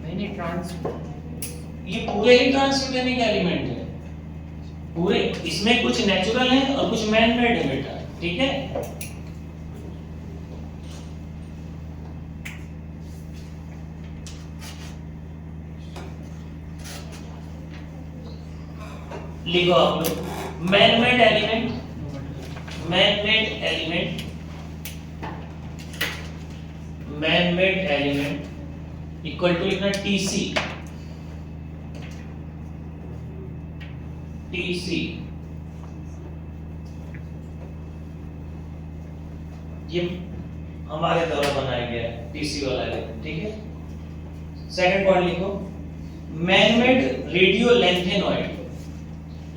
नहीं ट्रांस ये पूरे ही ट्रांसयूरेनिक एलिमेंट है, पूरे इसमें कुछ नेचुरल है और कुछ मैन मेड है बेटा, ठीक है। लिखो आप लोग, man made element, man made element, man made element equal to लिखना टीसी, टीसी ये हमारे द्वारा बनाया गया है टीसी वाला एलिमेंट, ठीक है। सेकंड पॉइंट लिखो, man made radio lanthanoid,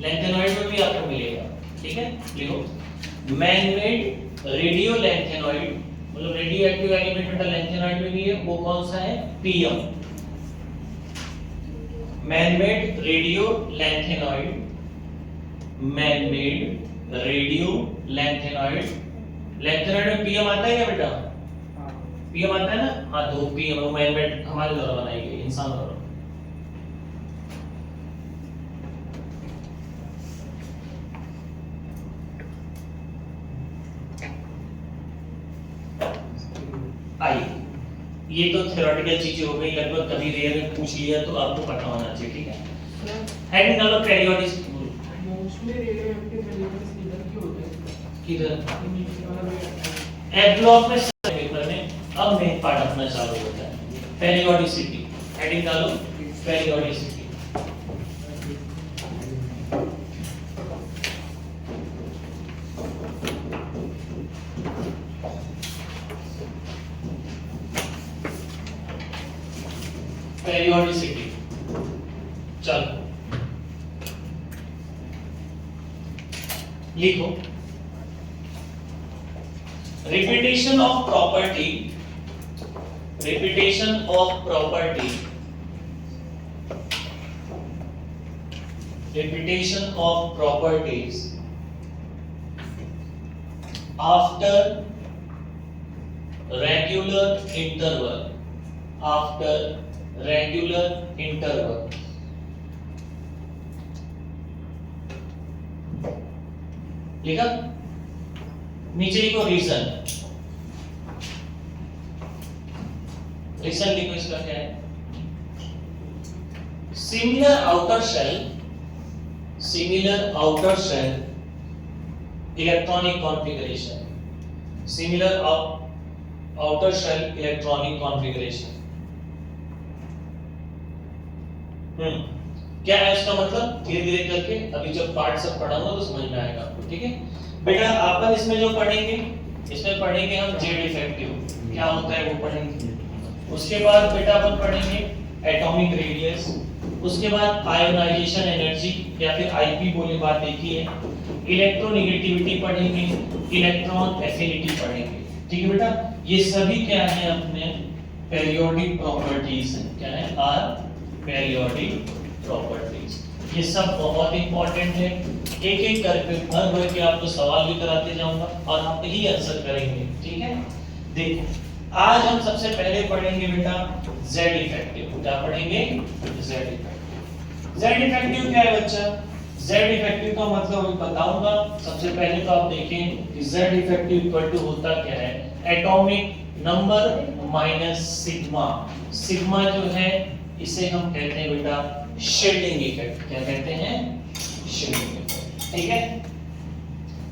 lanthanoid में भी आपको मिलेगा, ठीक है। लिखो, मैन मेड रेडियो लैंथेनॉइड, मतलब रेडियो एक्टिव एलिमेंट बेटा लैंथेनॉइड में भी है, वो कौन सा है, PM, man made radio lanthanoid, man made radio lanthanoid, lanthanoid में पीएम आता है क्या बेटा, पीएम आता है ना, हाँ तो पीएम वो मैन मेड हमारे द्वारा बनाई गई, इंसान द्वारा। आई ये तो थ्योरेटिकल चीजें हो गई, लगभग कभी रेयर में पूछ लिया तो आपको पता होना चाहिए, ठीक है। हेडिंग डालो पेरियोडिक, मोस्टली रेडियोएक्टिव एलिमेंट्स इधर क्यों होते हैं, किधर ए ब्लॉक में पेपर में, अब मेन पार्ट अपना चालू होता है पेरियोडिसिटी। हेडिंग डालो पेरियोडिसिटी, पेरियोडिसिटी। चलो लिखो, repetition of property, repetition of property, repetition of properties after regular interval, after regular interval, लिखा, नीचे लिखो रीजन, रीजन लिखो इसका क्या है, similar outer shell, similar outer shell electronic configuration, similar outer shell electronic configuration. क्या है इसका मतलब, धीरे धीरे करके अभी जब पार्ट सब पढ़ाऊंगा तो समझ में आएगा आपको, ठीक है बेटा। अपन इसमें जो पढ़ेंगे, इसमें पढ़ेंगे हम जेड इफेक्टिव क्या होता है वो पढ़ेंगे, उसके बाद बेटा अपन पढ़ेंगे एटॉमिक रेडियस, उसके बाद आयोनाइजेशन एनर्जी या फिर आईपी बोले बात देखी है, इलेक्ट्रोनेगेटिविटी पढ़ेंगे, इलेक्ट्रॉन एफिनिटी पढ़ेंगे, ठीक है बेटा। ये सभी क्या है अपने पेरियोडिक प्रॉपर्टीज हैं, क्या है आर पेरियोडिक प्रॉपर्टीज, ये सब बहुत इंपॉर्टेंट है, एक एक करके भर भर के आपको सवाल भी कराते जाऊंगा और आप ही आंसर करेंगे, ठीक है। देखो आज हम सबसे पहले पढ़ेंगे बेटा जेड इफेक्टिव, क्या पढ़ेंगे, जेड इफेक्टिव। जेड इफेक्टिव क्या है बच्चा, जेड इफेक्टिव का मतलब मैं बताऊंगा। सबसे पहले तो आप देखें कि जेड इफेक्टिव इक्वल टू होता क्या है, atomic number minus sigma, sigma जो है इसे हम कहते हैं बेटा शील्डिंग इफेक्ट। क्या कहते हैं? Shielding effect. ठीक है,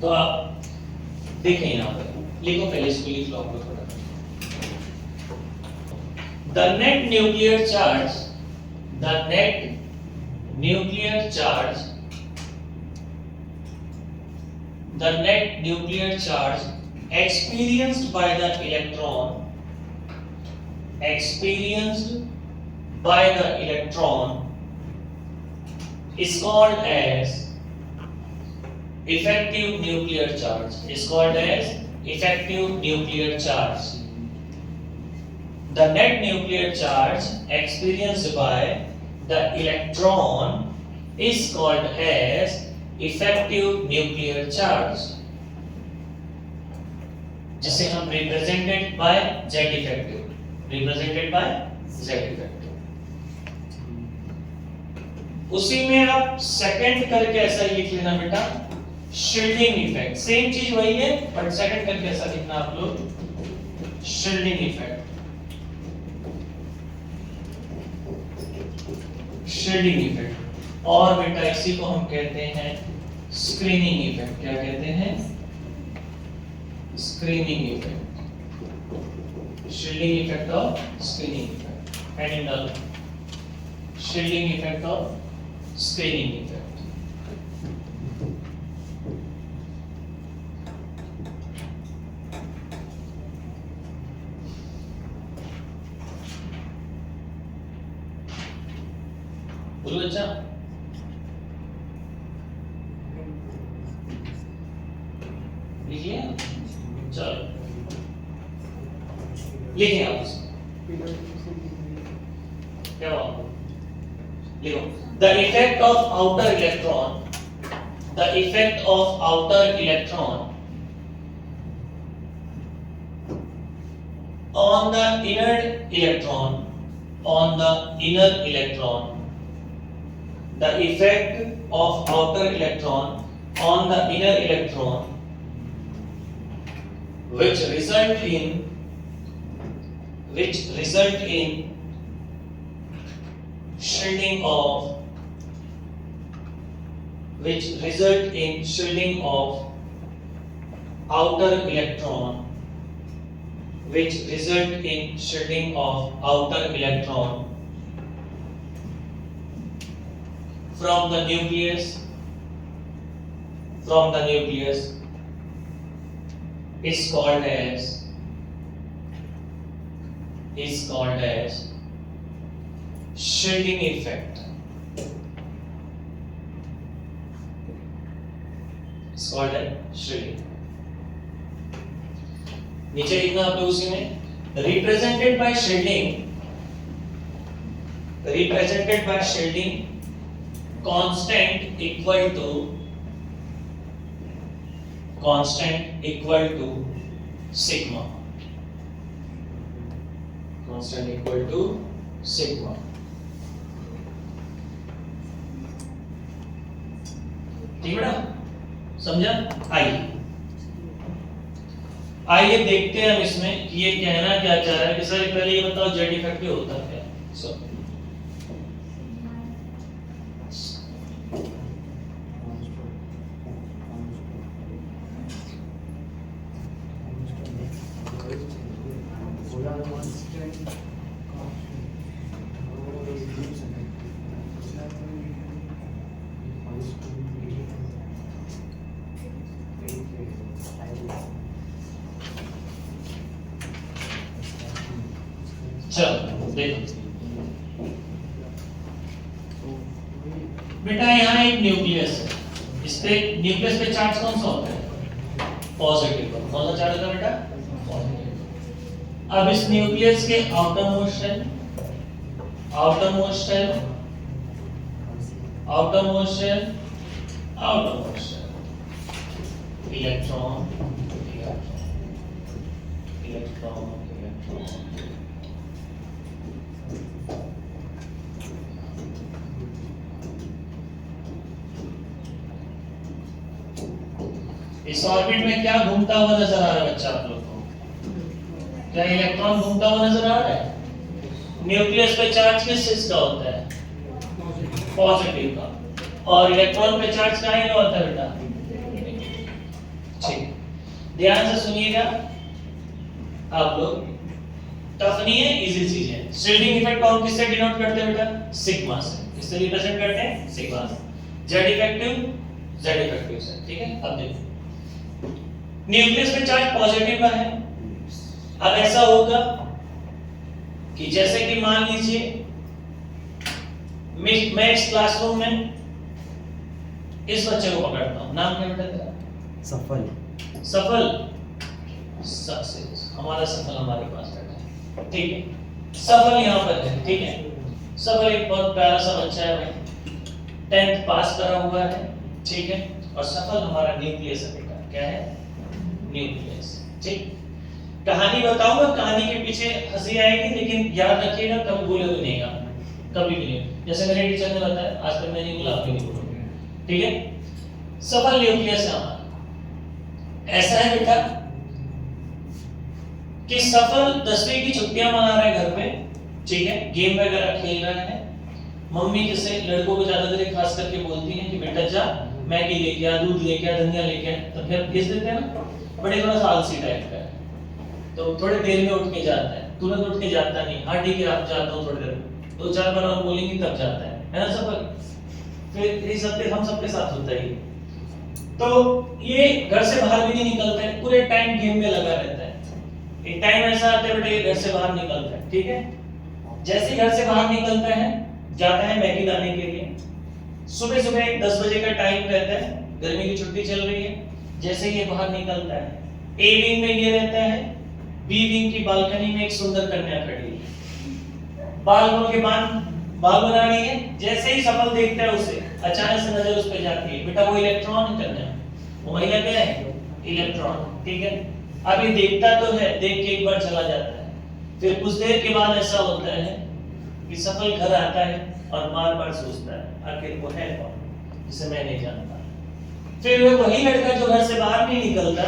तो आप देखें यहां पर, लिखो पहले इसको, लिख लो आप लोग थोड़ा। The net nuclear charge, the net nuclear charge, the net nuclear charge experienced by the electron, experienced by the electron is called as effective nuclear charge, is called as effective nuclear charge. The net nuclear charge experienced by the electron is called as effective nuclear charge, जिसे हम represented by Z effective, represented by Z effective। उसी में आप सेकंड करके ऐसा ही लिख लेना बेटा, शील्डिंग इफेक्ट। सेम चीज वही है बट सेकंड करके ऐसा लिखना आप लोग, शील्डिंग इफेक्ट, शील्डिंग इफेक्ट। और बेटा इसी को हम कहते हैं स्क्रीनिंग इफेक्ट। क्या कहते हैं? Screening effect, shielding effect of screening effect, and shielding effect of screening effect. बोलो बच्चा, लिखिए, चलो लिखिए आप इसको। क्या हुआ? लिखो, the effect of outer electron, the effect of outer electron on the inner electron, on the inner electron, the effect of outer electron on the inner electron, which result in shielding of, which result in shielding of outer electron, which result in shielding of outer electron from the nucleus, is called as shielding effect, is called as shielding। नीचे लिखना आप लोग उसी में, represented by shielding constant equal to sigma, constant equal to sigma। ठीक बेटा, समझा? आइए देखते हैं हम इसमें कि ये कहना क्या चाह रहा है। कि सर पहले ये बताओ जेड इफेक्टिव होता है क्या? चलो देखो बेटा, यहाँ एक न्यूक्लियस है, इस पे न्यूक्लियस पे चार्ज कौन सा होता है? पॉजिटिव। कौन सा चार्ज होता है बेटा? पॉजिटिव। अब इस न्यूक्लियस के आउटर मोस्ट शेल इलेक्ट्रॉन इस ऑर्बिट में क्या घूमता हुआ नजर आ रहा है बच्चा आप लोग को? क्या इलेक्ट्रॉन घूमता हुआ नजर आ रहा है? न्यूक्लियस पे चार्ज किस चीज का होता है? पॉजिटिव का, और इलेक्ट्रॉन पे चार्ज का ही होता है बेटा। ठीक, ध्यान से सुनिएगा आप लोग, टफ नहीं है, इजी चीज है। शील्डिंग इफेक्ट को हम किससे डिनोट करते हैं बेटा? सिग्मा से। किससे रिप्रेजेंट करते हैं? सिग्मा से। जेड इफेक्टिव से, ठीक है। अब देखो, न्यूक्लियस में चार्ज पॉजिटिव का है। अब ऐसा होगा कि जैसे कि मान लीजिए मैं इस क्लासरूम में इस बच्चे को पकड़ता हूं, नाम क्या बेटा तेरा? सफल। सफल, सक्सेस, हमारा सफल हमारे पास बैठा है, ठीक है। सफल यहाँ पर है, ठीक है। सफल एक बहुत प्यारा सा बच्चा है भाई, 10th पास करा हुआ है, ठीक है। और सफल हमारा न्यूक्लियस है बेटा। क्या है? न्यूक्लियस, ठीक। कहानी बताऊंगा, कहानी के पीछे हंसी आएगी, लेकिन याद रखिएगा कभी भूलोगे नहीं आप, कभी भी नहीं। जैसे मेरे टीचर ने बताया, आज तक मैंने बोला, आप भी नहीं भूलोगे, ठीक है। सफल न्यूक्लियस है हमारा। ऐसा है बेटा कि सफल 10वीं की छुट्टियां मना रहा है घर पे, ठीक है, गेम वगैरह खेल रहा है। मम्मी जैसे लड़कों को ज्यादातर खास करके बोलती हैं कि बेटा जा मैगी लेके आ, दूध लेके आ, धनिया लेके आ, तो फिर भेज देते हैं ना। बड़े थोड़ा सा आलसी टाइप का है, तो थोड़े देर में उठ के जाता है, तुरंत उठ के जाता नहीं। हाँ ठीक है, आप जाता हूँ थोड़ी देर में, 2-4 बार आप बोलेंगे तब जाता है ना सफल। फिर ये सब हम सबके साथ होता है। तो ये घर से बाहर भी नहीं निकलता है, पूरे टाइम गेम में लगा रहता है। एक टाइम ऐसा आता है बेटा ये घर से बाहर निकलता है, ठीक है। जैसे ही घर से बाहर निकलता है, जाता है मैगी लाने के लिए। सुबह सुबह 10 बजे का टाइम रहता है, गर्मी की छुट्टी चल रही है। जैसे ही ये बाहर निकलता है, ए विंग में ये रहता है, बी विंग की बालकनी में एक सुंदर कन्या खड़ी है, बाल बना रही है। जैसे ही सफल देखता है उसे, अचानक से नजर उस पे जाती है, बेटा वो इलेक्ट्रॉन कन्या, वो महिला क्या है? इलेक्ट्रॉन, ठीक है। अब ये देखता तो है, देख के एक बार चला जाता है। फिर कुछ देर के बाद ऐसा होता है कि सफल घर आता है और बार बार सोचता है आखिर वो है कौन जिसे मैं नहीं जानता। फिर वही लड़का जो घर से बाहर नहीं निकलता,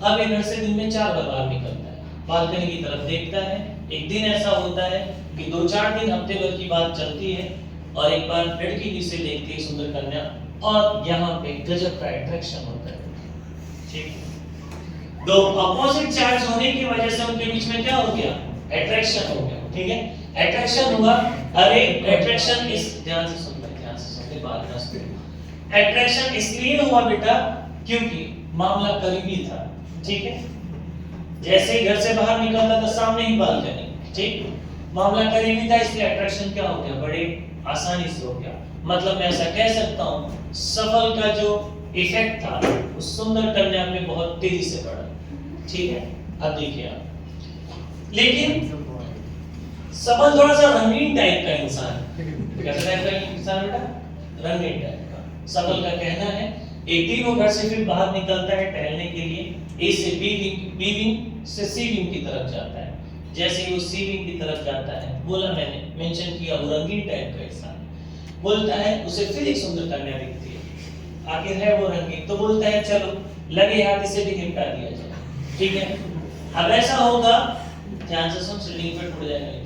अब ये घर से दिन में 4 बार बाहर निकलता है, बालकनी की तरफ देखता है। एक दिन ऐसा होता है कि 2-4 दिन, हफ्ते भर की बात चलती है, और एक बार लड़की जिसे देखती है सुंदर कन्या, और यहाँ पे गजब का अट्रैक्शन होता है, ठीक है। दो अपोजिट चार्ज होने की वजह से उनके बीच में क्या हो गया? अट्रैक्शन हो गया, ठीक है। अट्रैक्शन हुआ, अरे अट्रैक्शन इस, ध्यान से सुन बात ना। अट्रैक्शन इसलिए हुआ बेटा क्योंकि मामला करीबी था, ठीक है। जैसे ही घर से बाहर निकलता था, सामने ही बालकनी, ठीक, मामला करीबी था, इसलिए अट्रैक्शन क्या हो गया? बड़े आसानी से हो गया। मतलब मैं ऐसा कह सकता हूँ, सफल का जो इफेक्ट था उस सुंदर कन्या में बहुत तेजी से बढ़ा, ठीक है। अब देखिए आप, लेकिन सफल थोड़ा सा रंगीन टाइप का इंसान, कैसा टाइप का इंसान बेटा? रंगीन टाइप का। सफल का कहना है एक दिन वो घर से फिर बाहर निकलता है टहलने के लिए, ए से बी विंग से सी विंग की तरफ जाता है। जैसे ही वो सी विंग की तरफ जाता है, बोला मैंने मेंशन किया वो रंगीन टाइप का इंसान, बोलता है उसे फिर एक सुंदर कन्या दिखती है, आखिर है वो रंगीन, तो बोलता है चलो लगे हाथ इसे भी निपटा दिया जाए, ठीक है। अब ऐसा होगा, ध्यान से सुन, शील्डिंग पे टूट जाएगा।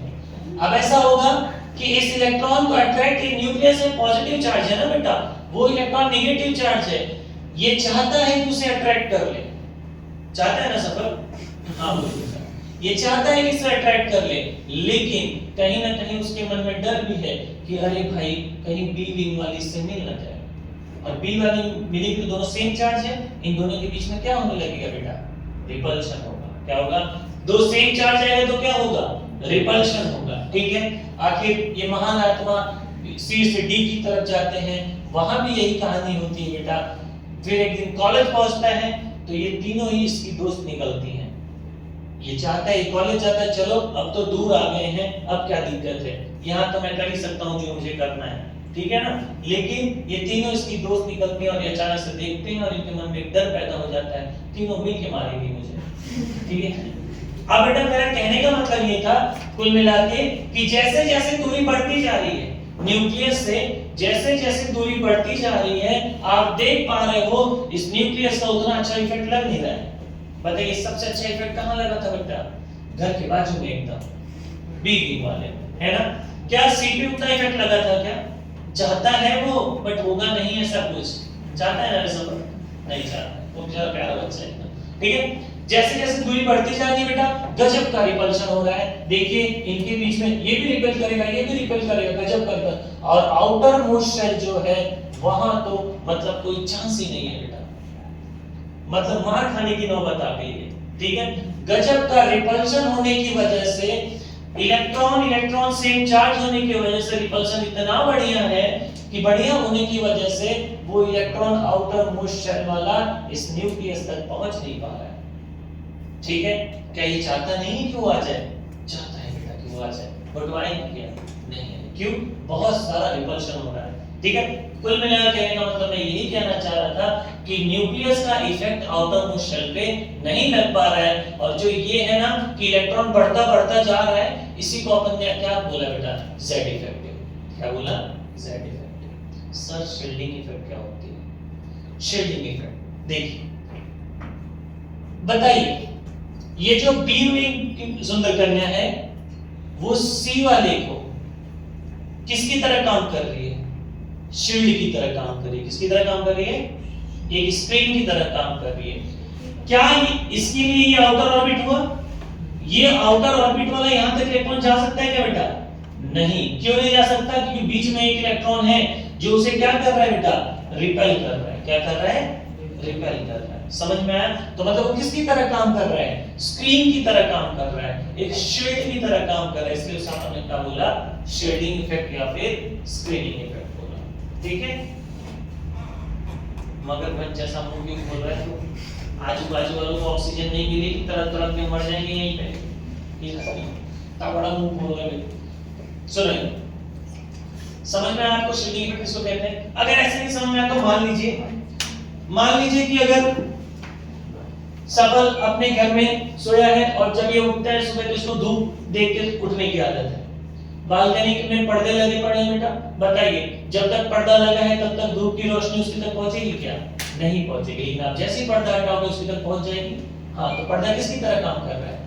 अब ऐसा होगा कि इस इलेक्ट्रॉन को अट्रैक्ट, न्यूक्लियस में पॉजिटिव चार्ज है ना बेटा, वो इलेक्ट्रॉन नेगेटिव चार्ज है, ये चाहता है कि उसे अट्रैक्ट कर ले, चाहता है ना सफल? हाँ ये चाहता है कि इसे अट्रैक्ट कर ले, लेकिन कहीं ना कहीं उसके मन में डर भी है कि अरे भाई कहीं बी विंग वाली से मिल ना जाए, और बी वाली मिली तो दोनों सेम चार्ज है, इन दोनों के बीच में क्या होने लगेगा बेटा? रिपल्शन होगा। क्या होगा? दो सेम चार्ज आएगा तो क्या होगा? रिपल्शन होगा, ठीक है। आखिर ये महान आत्मा सी से डी की तरफ जाते हैं, वहां भी यही कहानी होती है बेटा। फिर एक दिन कॉलेज पहुंचता है तो ये तीनों ही इसकी दोस्त निकलती हैं। ये चाहता है कॉलेज जाता है, चलो अब तो दूर आ गए हैं, अब क्या दिक्कत है, यहाँ तो मैं कर ही सकता हूँ जो मुझे करना है, ठीक है ना। लेकिन ये तीनों इसकी दोस्त निकलती हैं और ये अचानक से देखते हैं और इनके मन में एक डर पैदा हो जाता है, तीनों मिल के मारेंगे मुझे, ठीक है। अब बेटा मेरा कहने का मतलब ये था कुल मिला के कि जैसे जैसे दूरी बढ़ती जा रही है न्यूक्लियस से, जैसे जैसे दूरी बढ़ती जा रही है, आप देख पा रहे हो इस न्यूक्लियस का उतना अच्छा इफेक्ट लग नहीं रहा है। बताइए सबसे अच्छा इफेक्ट कहाँ लगा था बेटा? घर के बाजू में एकदम बी विंग वाले, है ना। क्या सी पे उतना इफेक्ट लगा था क्या? चाहता है वो, बट होगा नहीं ऐसा कुछ। चाहता है ना सब? नहीं चाहता, वो बेचारा प्यारा बच्चा है। ठीक है, जैसे जैसे दूरी बढ़ती जा रही है बेटा, गजब का रिपल्शन हो रहा है। देखिए इनके बीच में ये भी रिपेल करेगा, ये भी रिपेल करेगा, गजब का रिपल। और आउटर मोस्ट शेल जो है वहां तो मतलब कोई चांस ही नहीं है बेटा, मतलब मार खाने की नौबत आ गई है। ठीक है, गजब का रिपल्शन होने की वजह से इलेक्ट्रॉन सेम चार्ज होने की वजह से रिपल्शन इतना बढ़िया है कि बढ़िया होने की वजह से वो इलेक्ट्रॉन आउटर मोस्ट शेल वाला इस न्यूक्लियस तक पहुंच नहीं पा रहा है। ठीक है, क्या ये चाहता नहीं कि वो आ जाए? चाहता है बेटा कि वो आ जाए, बट वो आएगा क्या? नहीं है। क्यों? बहुत सारा रिपल्शन हो रहा है। ठीक है, कुल मिलाकर कहने का मतलब मैं यही कहना चाह रहा था कि न्यूक्लियस का इफेक्ट आउटर मोस्ट शेल पे नहीं लग पा रहा है। और जो ये है ना कि इलेक्ट्रॉन बढ़ता बढ़ता जा रहा है, इसी को अपन ने क्या बोला बेटा? Z effect. क्या बोला? Z effect. Sir shielding effect क्या होती है? शील्डिंग इफेक्ट देखिए, बताइए ये जो बी विंग सुंदर कन्या है वो सी वाले को किसकी तरह काम कर रही है? शील्ड की तरह काम कर रही है। किसकी तरह काम कर रही है? एक स्क्रीन की तरह काम कर रही है। क्या इसके लिए ये आउटर ऑर्बिट हुआ? ये आउटर ऑर्बिट वाला यहां तक इलेक्ट्रॉन जा सकता है क्या बेटा? नहीं। क्यों नहीं जा सकता? क्योंकि बीच में एक इलेक्ट्रॉन है जो उसे क्या कर रहा है बेटा? रिपेल कर रहा है। क्या कर रहा है? रिपेल कर रहा है। समझ में आया? तो मतलब वो किसकी तरह काम कर रहा है? स्क्रीन की तरह काम कर रहा है, एक शील्ड की तरह काम कर रहा है। इसलिए उसे हमने क्या बोला? शील्डिंग इफेक्ट या फिर स्क्रीनिंग इफेक्ट बोला। ठीक है, मगरमच्छ जैसा मुंह क्यों खोल रहा है? तो आजू बाजू वालों को ऑक्सीजन नहीं मिलेगी, तरह तरह के मर जाएंगे यहीं पे। इतना बड़ा मुंह खोल रहा है। सुनो, समझ में आया आपको शील्डिंग इफेक्ट किसको कहते हैं? अगर ऐसे नहीं समझ में आया तो मान लीजिए कि अगर सबल अपने घर में सोया है और जब ये उठता है सुबह तो इसको धूप देख के उठने की आदत है। बालकनी में पर्दे लगे पड़े हैं बेटा, बताइए जब तक पर्दा लगा है तब तक धूप की रोशनी उसके तक पहुंचेगी क्या? नहीं पहुंचेगी। लेकिन आप जैसे ही पर्दा हटाओगे उसके तक पहुंच जाएगी। हाँ, तो पर्दा किसकी तरह काम कर रहा है?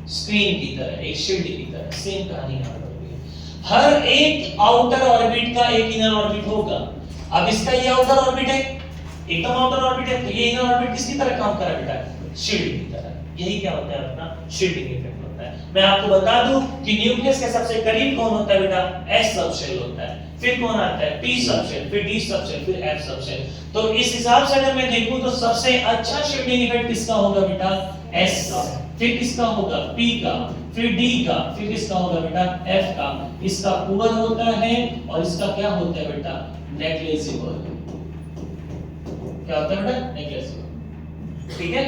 स्क्रीन की तरह, एक शील्ड की तरह। सेम कहानी यहाँ पर भी है। हर एक आउटर ऑर्बिट का एक इनर ऑर्बिट होगा। अब इसका ये आउटर ऑर्बिट है, एकदम आउटर ऑर्बिट है, तो ये इनर ऑर्बिट किसकी तरह काम कर रहा है बेटा? शील्ड की तरह। यही क्या होता है? अपना शील्डिंग इफेक्ट होता है। मैं आपको बता दूं कि न्यूक्लियस के सबसे करीब कौन होता है बेटा? s सबशेल होता है। फिर कौन आता है? p सबशेल, फिर d सबशेल, फिर f सबशेल। तो इस हिसाब से अगर मैं देखूं तो सबसे अच्छा शील्डिंग इफेक्ट किसका होगा बेटा? s का। फिर किसका होगा? p का, फिर d का, फिर किसका होगा बेटा? f का। इसका पुअर होता है और इसका क्या होता है बेटा? नेग्लिजिबल। क्या होता है बेटा? नेग्लिजिबल। ठीक है,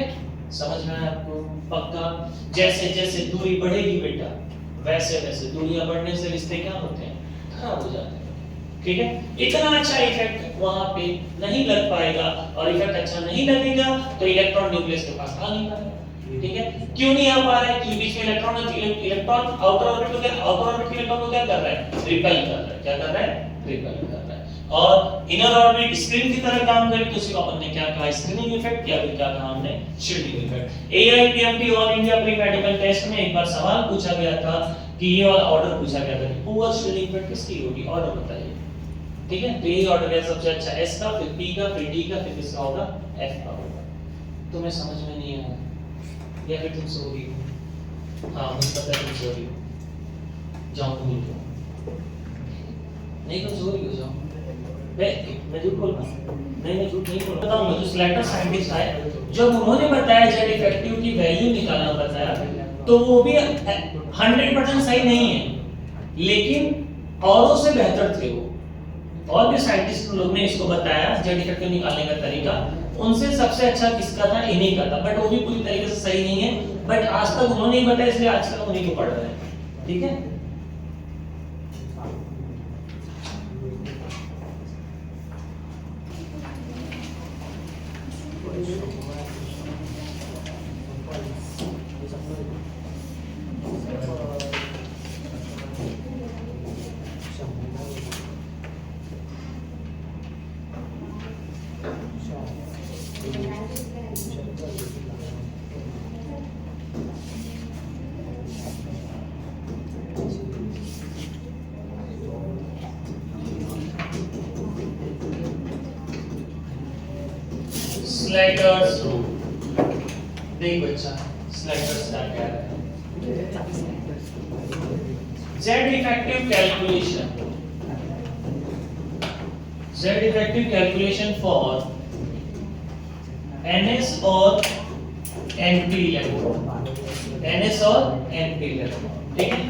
समझ में आया आपको? पक्का? जैसे जैसे दूरी बढ़ेगी बेटा वैसे वैसे दूरियां बढ़ने से रिश्ते क्या होते हैं? खराब हो जाते हैं। ठीक है, इतना अच्छा इफेक्ट वहां पे नहीं लग पाएगा। और इफेक्ट अच्छा नहीं लगेगा तो इलेक्ट्रॉन न्यूक्लियस के पास आ नहीं पाएगा। ठीक है, क्यों नहीं आ पा रहा है? क्योंकि बीच में इलेक्ट्रॉन आउटर ऑर्बिट को के इलेक्ट्रॉन को क्या कर रहा है? रिपेल कर रहा है। क्या कर रहा है? रिपेल कर रहा है। और इनर ऑर्बिट स्क्रीन की तरह काम करे तो उसी को अपन ने क्या कहा? स्क्रीनिंग इफेक्ट, या फिर क्या कहा हमने? Shielding effect. AIPMT all India pre medical test में एक बार सवाल पूछा गया था कि ये वाला ऑर्डर पूछा गया था कि पुअर शील्डिंग इफेक्ट किसकी होगी? ऑर्डर बताइए। ठीक है, तो यही ऑर्डर है। सबसे अच्छा s का, फिर p का, फिर d का, फिर किसका होगा? f का होगा। तुम्हें समझ में नहीं आया या फिर तुम सो रही हो? हाँ, मुझे पता है तुम सो रही हो। जाओ भूल को नहीं, तुम सो रही हो, जाओ। मैं झूठ बोल रहा हूं? नहीं, मैं झूठ नहीं बोल रहा हूं। जो स्लैटर साइंटिस्ट आए, जब उन्होंने बताया जेड इफेक्टिव की वैल्यू निकालना बताया, तो वो भी 100% सही नहीं है, लेकिन औरों से बेहतर थे वो। और भी साइंटिस्ट लोग ने इसको बताया जेड इफेक्टिव निकालने का तरीका, उनसे सबसे अच्छा किसका था? इन्हीं का था। बट वो भी पूरी तरीके से सही नहीं है। बट आज तक उन्होंने ही बताया, इसलिए आज तक उन्हीं को पढ़ रहे हैं। ठीक है, स्लैटर्स रूल। देख बच्चा स्लैटर्स क्या कह रहा है। Z effective calculation for NS और NP इलेक्ट्रॉन, NS और NP इलेक्ट्रॉन, ठीक है।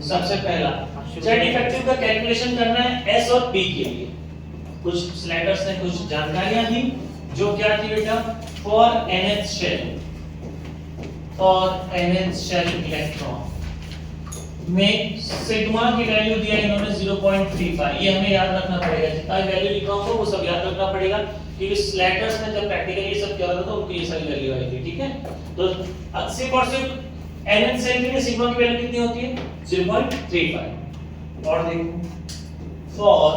सबसे पहला Z इफेक्टिव का कैलकुलेशन करना है S और P के लिए। कुछ स्लाइडर्स ने कुछ जानकारियां दी, जो क्या थी बेटा, फॉर nth शेल इलेक्ट्रॉन में सिग्मा की वैल्यू दिया इन्होंने 0.35। ये हमें याद रखना पड़ेगा, जितना वैल्यू लिखा होगा वो सब याद रखना पड़ेगा, क्योंकि स्लैटर्स में जब प्रैक्टिकली ये सब किया होता था तो उनकी ये सारी वैल्यू आई थी, ठीक है। तो सिर्फ और सिर्फ nth सेल के लिए सिग्मा की वैल्यू कितनी होती है, 0.35। और देखो for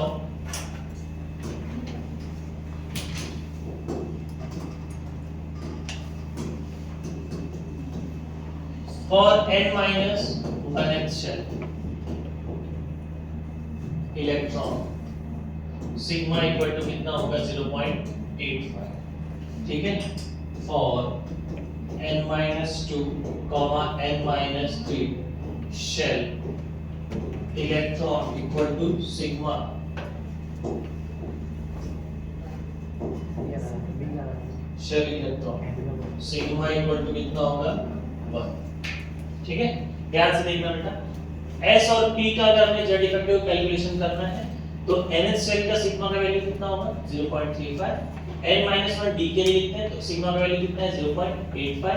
n minus 1th shell electron sigma equal to कितना होगा, 0.85, ठीक है। For n minus 2, n minus 3 shell electron equal to sigma shell electron sigma equal to कितना होगा, 1, ठीक है। ध्यान से देखना बेटा, S और P का अगर हमें Z इफेक्टिव कैलकुलेशन करना है तो nth सेल का सिग्मा का वैल्यू कितना होगा, 0.35। n-1 D के लिए लिखते हैं तो सिग्मा का वैल्यू कितना है, 0.85।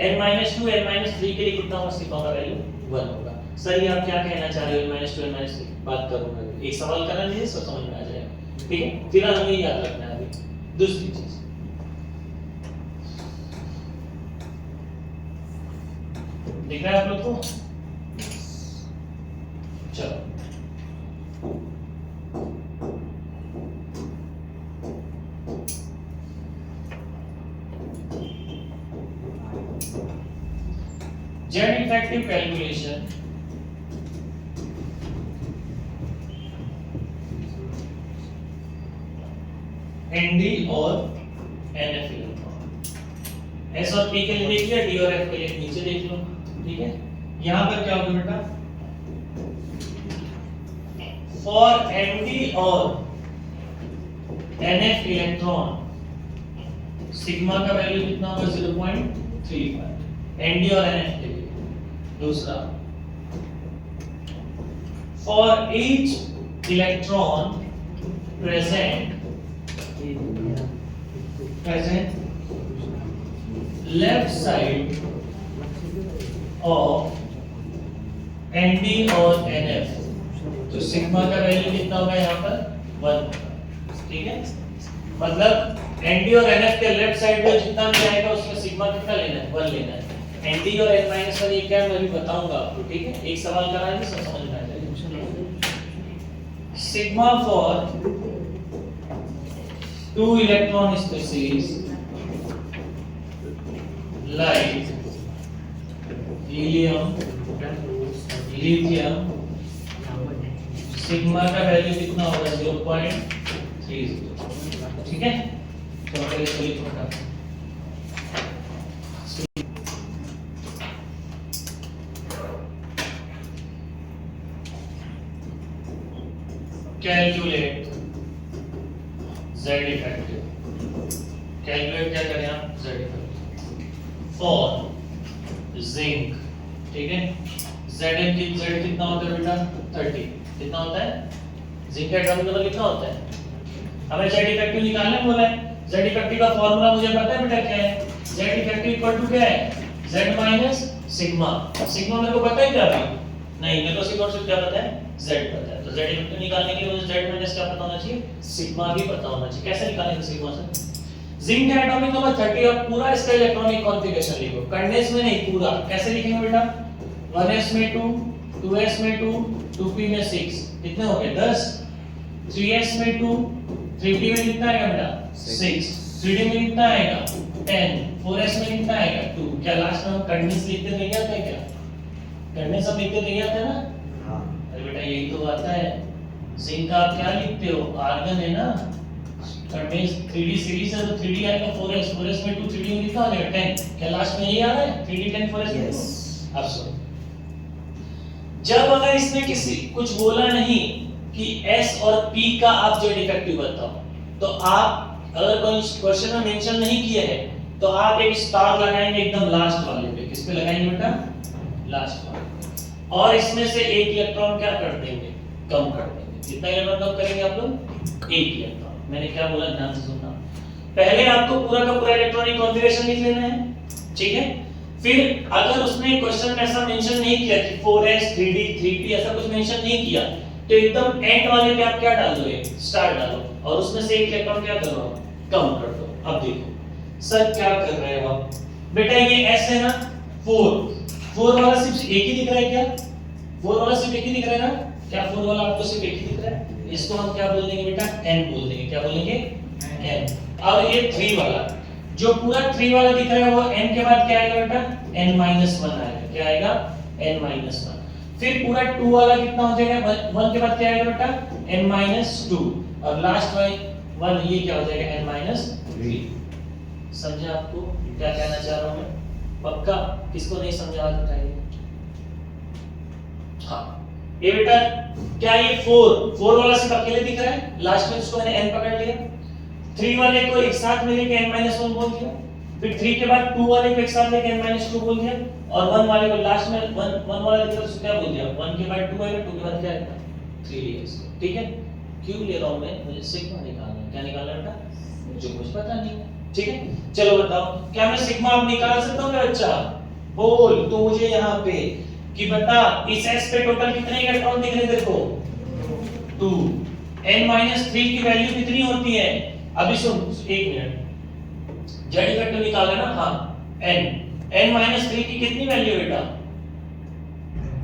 n-2 n-3 के लिए कितना होगा, सिग्मा का वैल्यू 1 होगा। सर ये आप क्या कहना चाह रहे हो, n-2 n-3 बात करूंगा, एक सवाल करना लीजिए, सब समझ में आ जाएगा, ठीक है। फिलहाल हमें याद रखना है। अभी दूसरी चीज दिख रहा है आप लोग को, चलो Z effective calculation ND और NF इलेक्ट्रॉन, S और P के लिए देख लिया, D और F के लिए नीचे देख लो, ठीक है। यहां पर क्या होगा बेटा, फॉर ND और NF इलेक्ट्रॉन सिग्मा का वैल्यू कितना होगा, 0.35 ND और NF के लिए। दूसरा for each electron present left side of ND और NF तो सिग्मा का वैल्यू कितना होगा यहाँ पर, 1, ठीक है। मतलब ND और NF के लेफ्ट साइड में जितना भी आएगा उसमें सिग्मा कितना लेना है, 1 लेना है। ND और n-1 ये क्या है मैं भी बताऊंगा आपको, ठीक है। एक सवाल कराएंगे सब समझ में आ जाएगा। Sigma for 2 electron species like helium, lithium, sigma का वैल्यू कितना होगा, 0.30, ठीक है। तो अगर इसको लिखो कैलकुलेट Z इफेक्टिव, कैलकुलेट क्या करें आप, Z इफेक्टिव फॉर जिंक, ठीक है। Zn की Z कितना होता है बेटा, 30, कितना होता है, जिंक का एटॉमिक नंबर कितना होता है, हमें Z इफेक्टिव निकालने बोला है। Z इफेक्टिव का फार्मूला मुझे पता है बेटा क्या है, Z इफेक्टिव इक्वल टू क्या है, Z माइनस सिग्मा। सिग्मा मेरे को पता है क्या अभी, नहीं मेरे को सिर्फ और सिर्फ क्या पता है, Z पता है। तो Z इफेक्टिव निकालने के लिए मुझे Z माइनस क्या पता होना चाहिए, सिग्मा भी पता होना चाहिए। कैसे निकालेंगे सिग्मा से, जिंक का एटॉमिक नंबर 30 और पूरा इसका इलेक्ट्रॉनिक कॉन्फ़िगरेशन लिखो, कंडेंस में नहीं पूरा। कैसे लिखेंगे बेटा, 1s में 2, 2s में 2, 2p में 6, कितने हो गए 10, 3s में 2, 3p में कितना आएगा बेटा 6, 3d में कितना आएगा 10, 4s में कितना आएगा 2। क्या लास्ट में हम कंडेंस लिखते नहीं आते क्या, कंडेंस सब लिखते नहीं आते ना, हाँ अरे बेटा यही तो आता है। जिंक का आप क्या लिखते हो, आर्गन है ना, बेस 3D सीरीज है तो 3D आएगा 4s, 4s में 2 3D में कितना आ जाएगा 10। क्या लास्ट में यही आ रहा है 3D 10 4s में? Yes. अब सुनो, जब अगर इसने किसी कुछ बोला नहीं कि s और p का आप जेड इफेक्टिव बताओ, तो आप अगर कोई क्वेश्चन में मेंशन नहीं किया है तो आप एक स्टार लगाएंगे एकदम लास्ट वाले पे। किस पे लगाएंगे बेटा? लास्ट वाले पे। और इसमें से एक इलेक्ट्रॉन क्या कर देंगे? कम कर देंगे। कितना इलेक्ट्रॉन कम करेंगे आप लोग? एक इलेक्ट्रॉन। मैंने क्या बोला ध्यान से सुनना। पहले आपको पूरा का पूरा इलेक्ट्रॉनिक कॉन्फ़िगरेशन लिख लेना है, ठीक है? फिर अगर उसने क्वेश्चन में ऐसा मेंशन नहीं किया कि 4s 3d 3p ऐसा कुछ मेंशन नहीं किया, तो एकदम एंड वाले पे आप क्या डाल दोगे? स्टार डालो और उसमें से एक इलेक्ट्रॉन क्या करो? कम कर दो। अब देखो सर क्या कर रहे हो आप? बेटा ये s है ना 4 वाला सिर्फ एक ही दिख रहा है क्या? 4 वाला सिर्फ एक ही दिख रहा है ना? क्या 4 वाला आपको सिर्फ एक ही दिख रहा है? इसको हम क्या बोल देंगे बेटा? n बोल देंगे। क्या बोलेंगे? n। अब ये 3 वाला जो पूरा 3 वाला दिख रहा है वो n के बाद क्या आएगा बेटा? n-1 आएगा। क्या आएगा? n-1। फिर पूरा 2 वाला कितना हो जाएगा? 1 के बाद क्या आएगा बेटा? n-2 और लास्ट वन ये क्या हो जाएगा? n-3। समझा आपको क्या कहना चाह रहा हूं मैं? पक्का? किसको नहीं समझा बताइए। हाँ ये बेटा क्या ये 4 वाला सिर्फ अकेले दिख रहा है, लास्ट में इसको मैंने n पकड़ लिया। 3 वाले को एक साथ में लेके n-1 बोल दिया, फिर 3 के बाद 2 वाले को एक साथ लेके n-2 बोल दिया, और 1 वाले को लास्ट में 1 वाला दिख रहा है उसको क्या बोल दिया? 1 के बाद 2 आएगा, 2 के बाद क्या आएगा? 3 लिया इसको। ठीक है? क्यों ले रहा हूं मैं? मुझे सिग्मा निकालना है। क्या निकालना है बेटा? मुझे कुछ पता नहीं है। ठीक है, चलो बताओ क्या मैं सिग्मा अब निकाल सकता हूं मेरा बच्चा? बोल तो मुझे यहाँ पे कि बता इस s पे टोटल कितने इलेक्ट्रॉन दिख रहे हैं तेरे को? 2। n-3 की वैल्यू कितनी होती है? अभी सुन एक मिनट, जेड इफेक्टिव निकाला ना? हाँ n-3 की कितनी वैल्यू बेटा?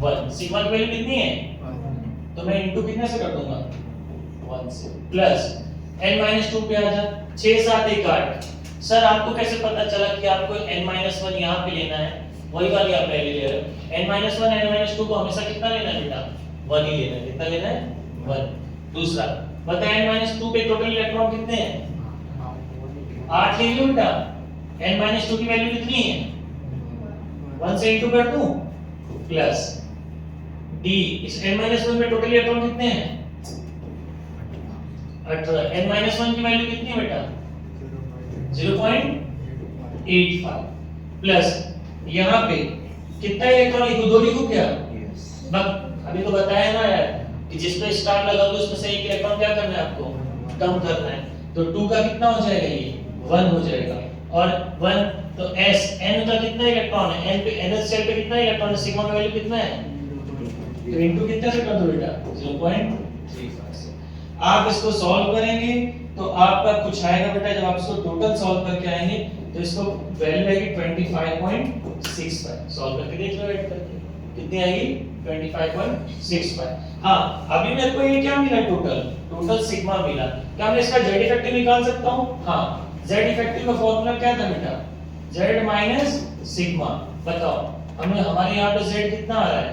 1। सिग्मा की वैल्यू कितनी है? तो मैं इनटू कितने से कर दूंगा? 1 से। प्लस n-2 पे आ जा, 6 7 1 8। सर आपको कैसे पता चला कि आपको n-1 यहाँ पे लेना है? वही वाली आप पहले ले रहे हो। n-1 n-2 को हमेशा कितना लेना है बेटा? 1 ही लेना है। कितना लेना है? 1। दूसरा बता n-2 पे टोटल इलेक्ट्रॉन कितने हैं? 8 ले लो बेटा। n-2 की वैल्यू कितनी है? 1 से इंटू कर दूं प्लस d। इस n-1 पे टोटल इलेक्ट्रॉन कितने हैं? 18। n-1 की वैल्यू कितनी है बेटा? 0.85 प्लस यहाँ पे कितना इलेक्ट्रॉन लिखूं? 2 लिखूं क्या? अभी तो बताया ना यार कि जिस पे स्टार लगा दो उसमें से एक इलेक्ट्रॉन क्या करना है आपको? कम करना है। तो 2 का कितना हो जाएगा? ये 1 हो जाएगा। और 1 तो s n का कितना इलेक्ट्रॉन है? n पे nth शेल पे कितना इलेक्ट्रॉन है? सिग्मा का वैल्यू कितना है? तो इनटू कितने से कर दो बेटा? 0.35 से। आप इसको सॉल्व करेंगे तो आपका कुछ आएगा बेटा। जब आप इसको टोटल सॉल्व करके आएंगे तो इसको वैल्यू आएगी 25.65। सॉल्व करके देख लो ऐड करके कितनी आएगी? 25.65। हाँ अभी मेरे को ये क्या मिला? टोटल सिग्मा मिला। क्या मैं इसका जेड इफेक्टिव निकाल सकता हूँ? हाँ जेड इफेक्टिव का फॉर्मूला क्या था बेटा? Z minus sigma. बताओ हमें हमारे यहाँ पे जेड कितना आ रहा है?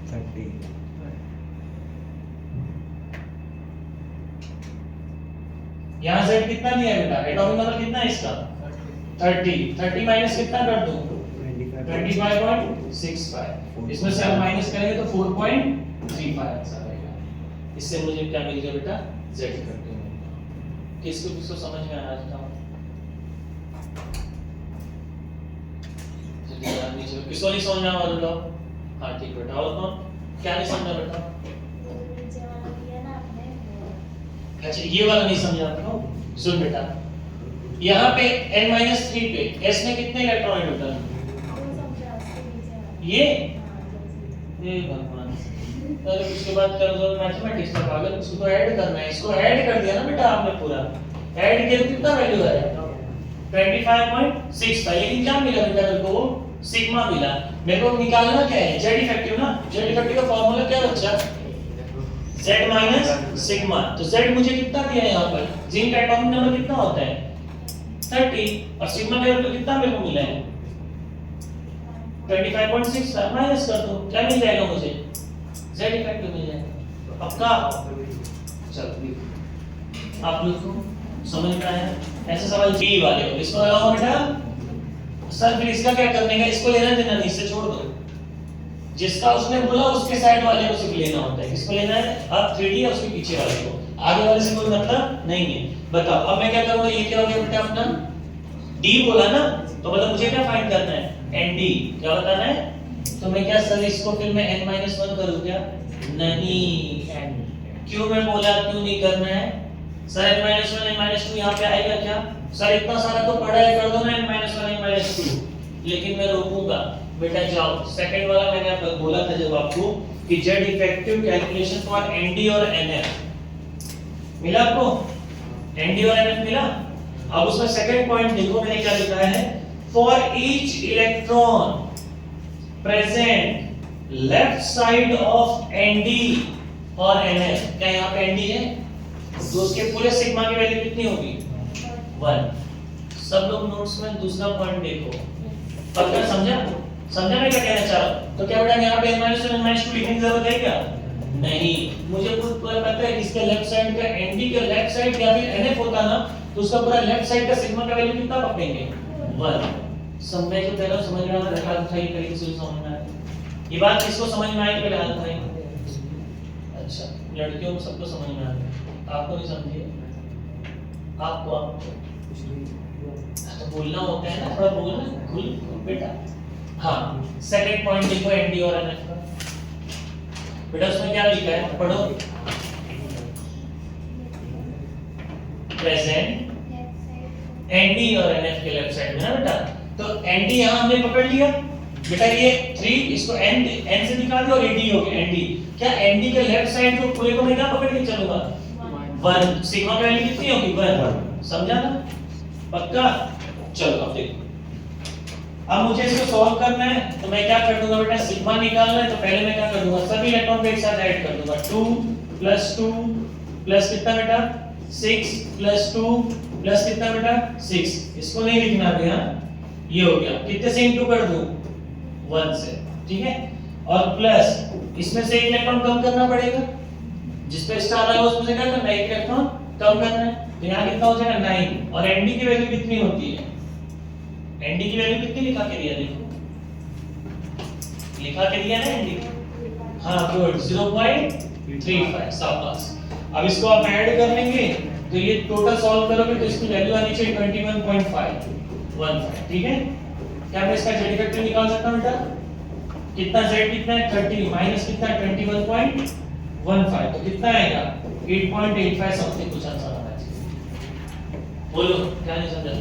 30। यहाँ z कितना दिया है बेटा? एटॉमिक नंबर कितना है इसका? 30। 30 माइनस कितना कर दूं? 25.65। इसमें से हम माइनस करेंगे तो 4.35 आंसर आएगा। इससे मुझे क्या मिल गया बेटा? z इफेक्टिव मिल गया। किसको समझ में आया था? जल्दी यार नीचे किसको नहीं समझ में आ रहा बताओ? हाँ ठीक बेटा। और कौन क्या नहीं समझा बेटा? अच्छा ये वाला नहीं समझा आपको? सुन बेटा यहाँ पे n-3 पे s में कितने इलेक्ट्रॉन है टोटल? ये भगवान। अरे उसके बाद क्या होगा? मैथमेटिक्स का पागल, उसको तो ऐड करना है। इसको ऐड कर दिया ना बेटा आपने पूरा। ऐड किया तो कितना वैल्यू आया? 25.65। लेकिन क्या मिला बेटा मेरे को? सिग्मा मिला। मेरे को निकालना क्या है? जेड इफेक्टिव ना। जेड इफेक्टिव का फार्मूला क्या बच्चा? z minus sigma. तो z मुझे कितना दिया है यहाँ पर? जिंक का एटॉमिक नंबर कितना होता है? 30। और सिग्मा का वैल्यू कितना मेरे को मिला है? 25.6। माइनस कर दो क्या मिल जाएगा मुझे? z इफेक्टिव मिल जाएगा। पक्का? चलो आप लोग को समझ में आया? ऐसे सवाल बी वाले हो, इसको लगाओ बेटा। सर फिर इसका क्या करने का, इसको लेना देना नहीं, इससे छोड़ दो। जिसका उसने बोला उसके साइड वाले को सिर्फ लेना होता है। किसको लेना है? आप 3D या उसके पीछे वाले को, आगे वाले से कोई मतलब नहीं है। बताओ अब मैं क्या करूंगा, ये क्या हो गया बेटा अपना D बोला ना, तो मतलब मुझे क्या फाइंड करना है? ND। क्या बताना है? तो मैं क्या सर इसको फिर मैं n-1 करूं क्या? नहीं, क्यों मैं बोला क्यों नहीं करना है? सर n-1 n-2 यहाँ पे आएगा क्या? सर इतना सारा तो पढ़ा है, कर दो ना n-1 n-2। लेकिन मैं रोकूंगा बेटा, जाओ सेकंड वाला मैंने आपको बोला था जब आपको कि Z effective calculation for ND और एनएफ मिला आपको, एनडी और एनएफ मिला। अब उसमें सेकंड पॉइंट देखो मैंने क्या लिखा है, for each electron present left side of ND और एनएफ। क्या यहाँ पे एनडी है तो उसके पूरे सिग्मा की वैल्यू कितनी होगी? 1। सब लोग नोट्स में दूसरा पॉइंट देखो, पक्का समझा? समझा मैं क्या कहना चाह रहा हूं? तो क्या बेटा यहाँ पे n-1 n-2 लिखने की जरूरत है क्या? नहीं, मुझे खुद पूरा पता है इसके लेफ्ट साइड का एनडी के लेफ्ट साइड या फिर एनएफ होता ना तो उसका पूरा लेफ्ट साइड का सिग्मा का वैल्यू कितना पकड़ेंगे? 1। समझ जो पहले समझ रहा था, हाथ उठाइए तरीके से समझ में आया। ये बात किसको समझ में आई? पहले हाथ उठाइए। अच्छा, लड़कियों को सबको समझ में आ गया, आपको नहीं समझिए? आपको तो बोलना होता है ना, थोड़ा बोलना खुल बेटा। हाँ, सेकंड पॉइंट देखो एनडी और एनएफ का। बेटा उसमें क्या लिखा है, पढ़ो। प्रेजेंट एनडी और एनएफ के लेफ्ट साइड में ना बेटा, तो एनडी यहां हमने पकड़ लिया बेटा, ये 3 इसको एन से निकाल दो और एडी हो गया एनडी। क्या एनडी के लेफ्ट साइड को पूरे को मैं क्या पकड़ के चलूंगा? 1। सिग्मा की वैल्यू कितनी होगी? 1। समझा ना? पक्का? चलो अब देखो, अब मुझे इसको सॉल्व करना है तो मैं क्या कर दूंगा बेटा, सिग्मा निकालना है तो पहले मैं क्या कर दूंगा, सभी इलेक्ट्रॉन को एक साथ ऐड कर दूंगा। 2 + 2 प्लस कितना बेटा 6 + 2 प्लस कितना बेटा 6। इसको नहीं लिखना अभी, हाँ ये हो गया। कितने से इंटू कर दूं? 1 से, ठीक है। और प्लस इसमें से एक इलेक्ट्रॉन कम करना पड़ेगा, जिस पे स्टार आया उसमें से क्या करना है, एक इलेक्ट्रॉन कम करना है। तो यहाँ कितना हो जाएगा 9। और एनडी की वैल्यू कितनी होती है? एनडी की वैल्यू कितनी लिखा के दिया, देखो लिखा के दिया ना एनडी। हाँ गुड, 0.35। शाबाश। अब इसको आप ऐड कर लेंगे तो ये टोटल सॉल्व करोगे तो इसकी वैल्यू आनी चाहिए 21.515, ठीक है। क्या मैं इसका जेड इफेक्टिव निकाल सकता हूं बेटा? कितना जेड कितना है 30 माइनस कितना 21.15, तो कितना आएगा 8.85 समथिंग कुछ आंसर आना चाहिए। बोलो क्या नहीं समझा?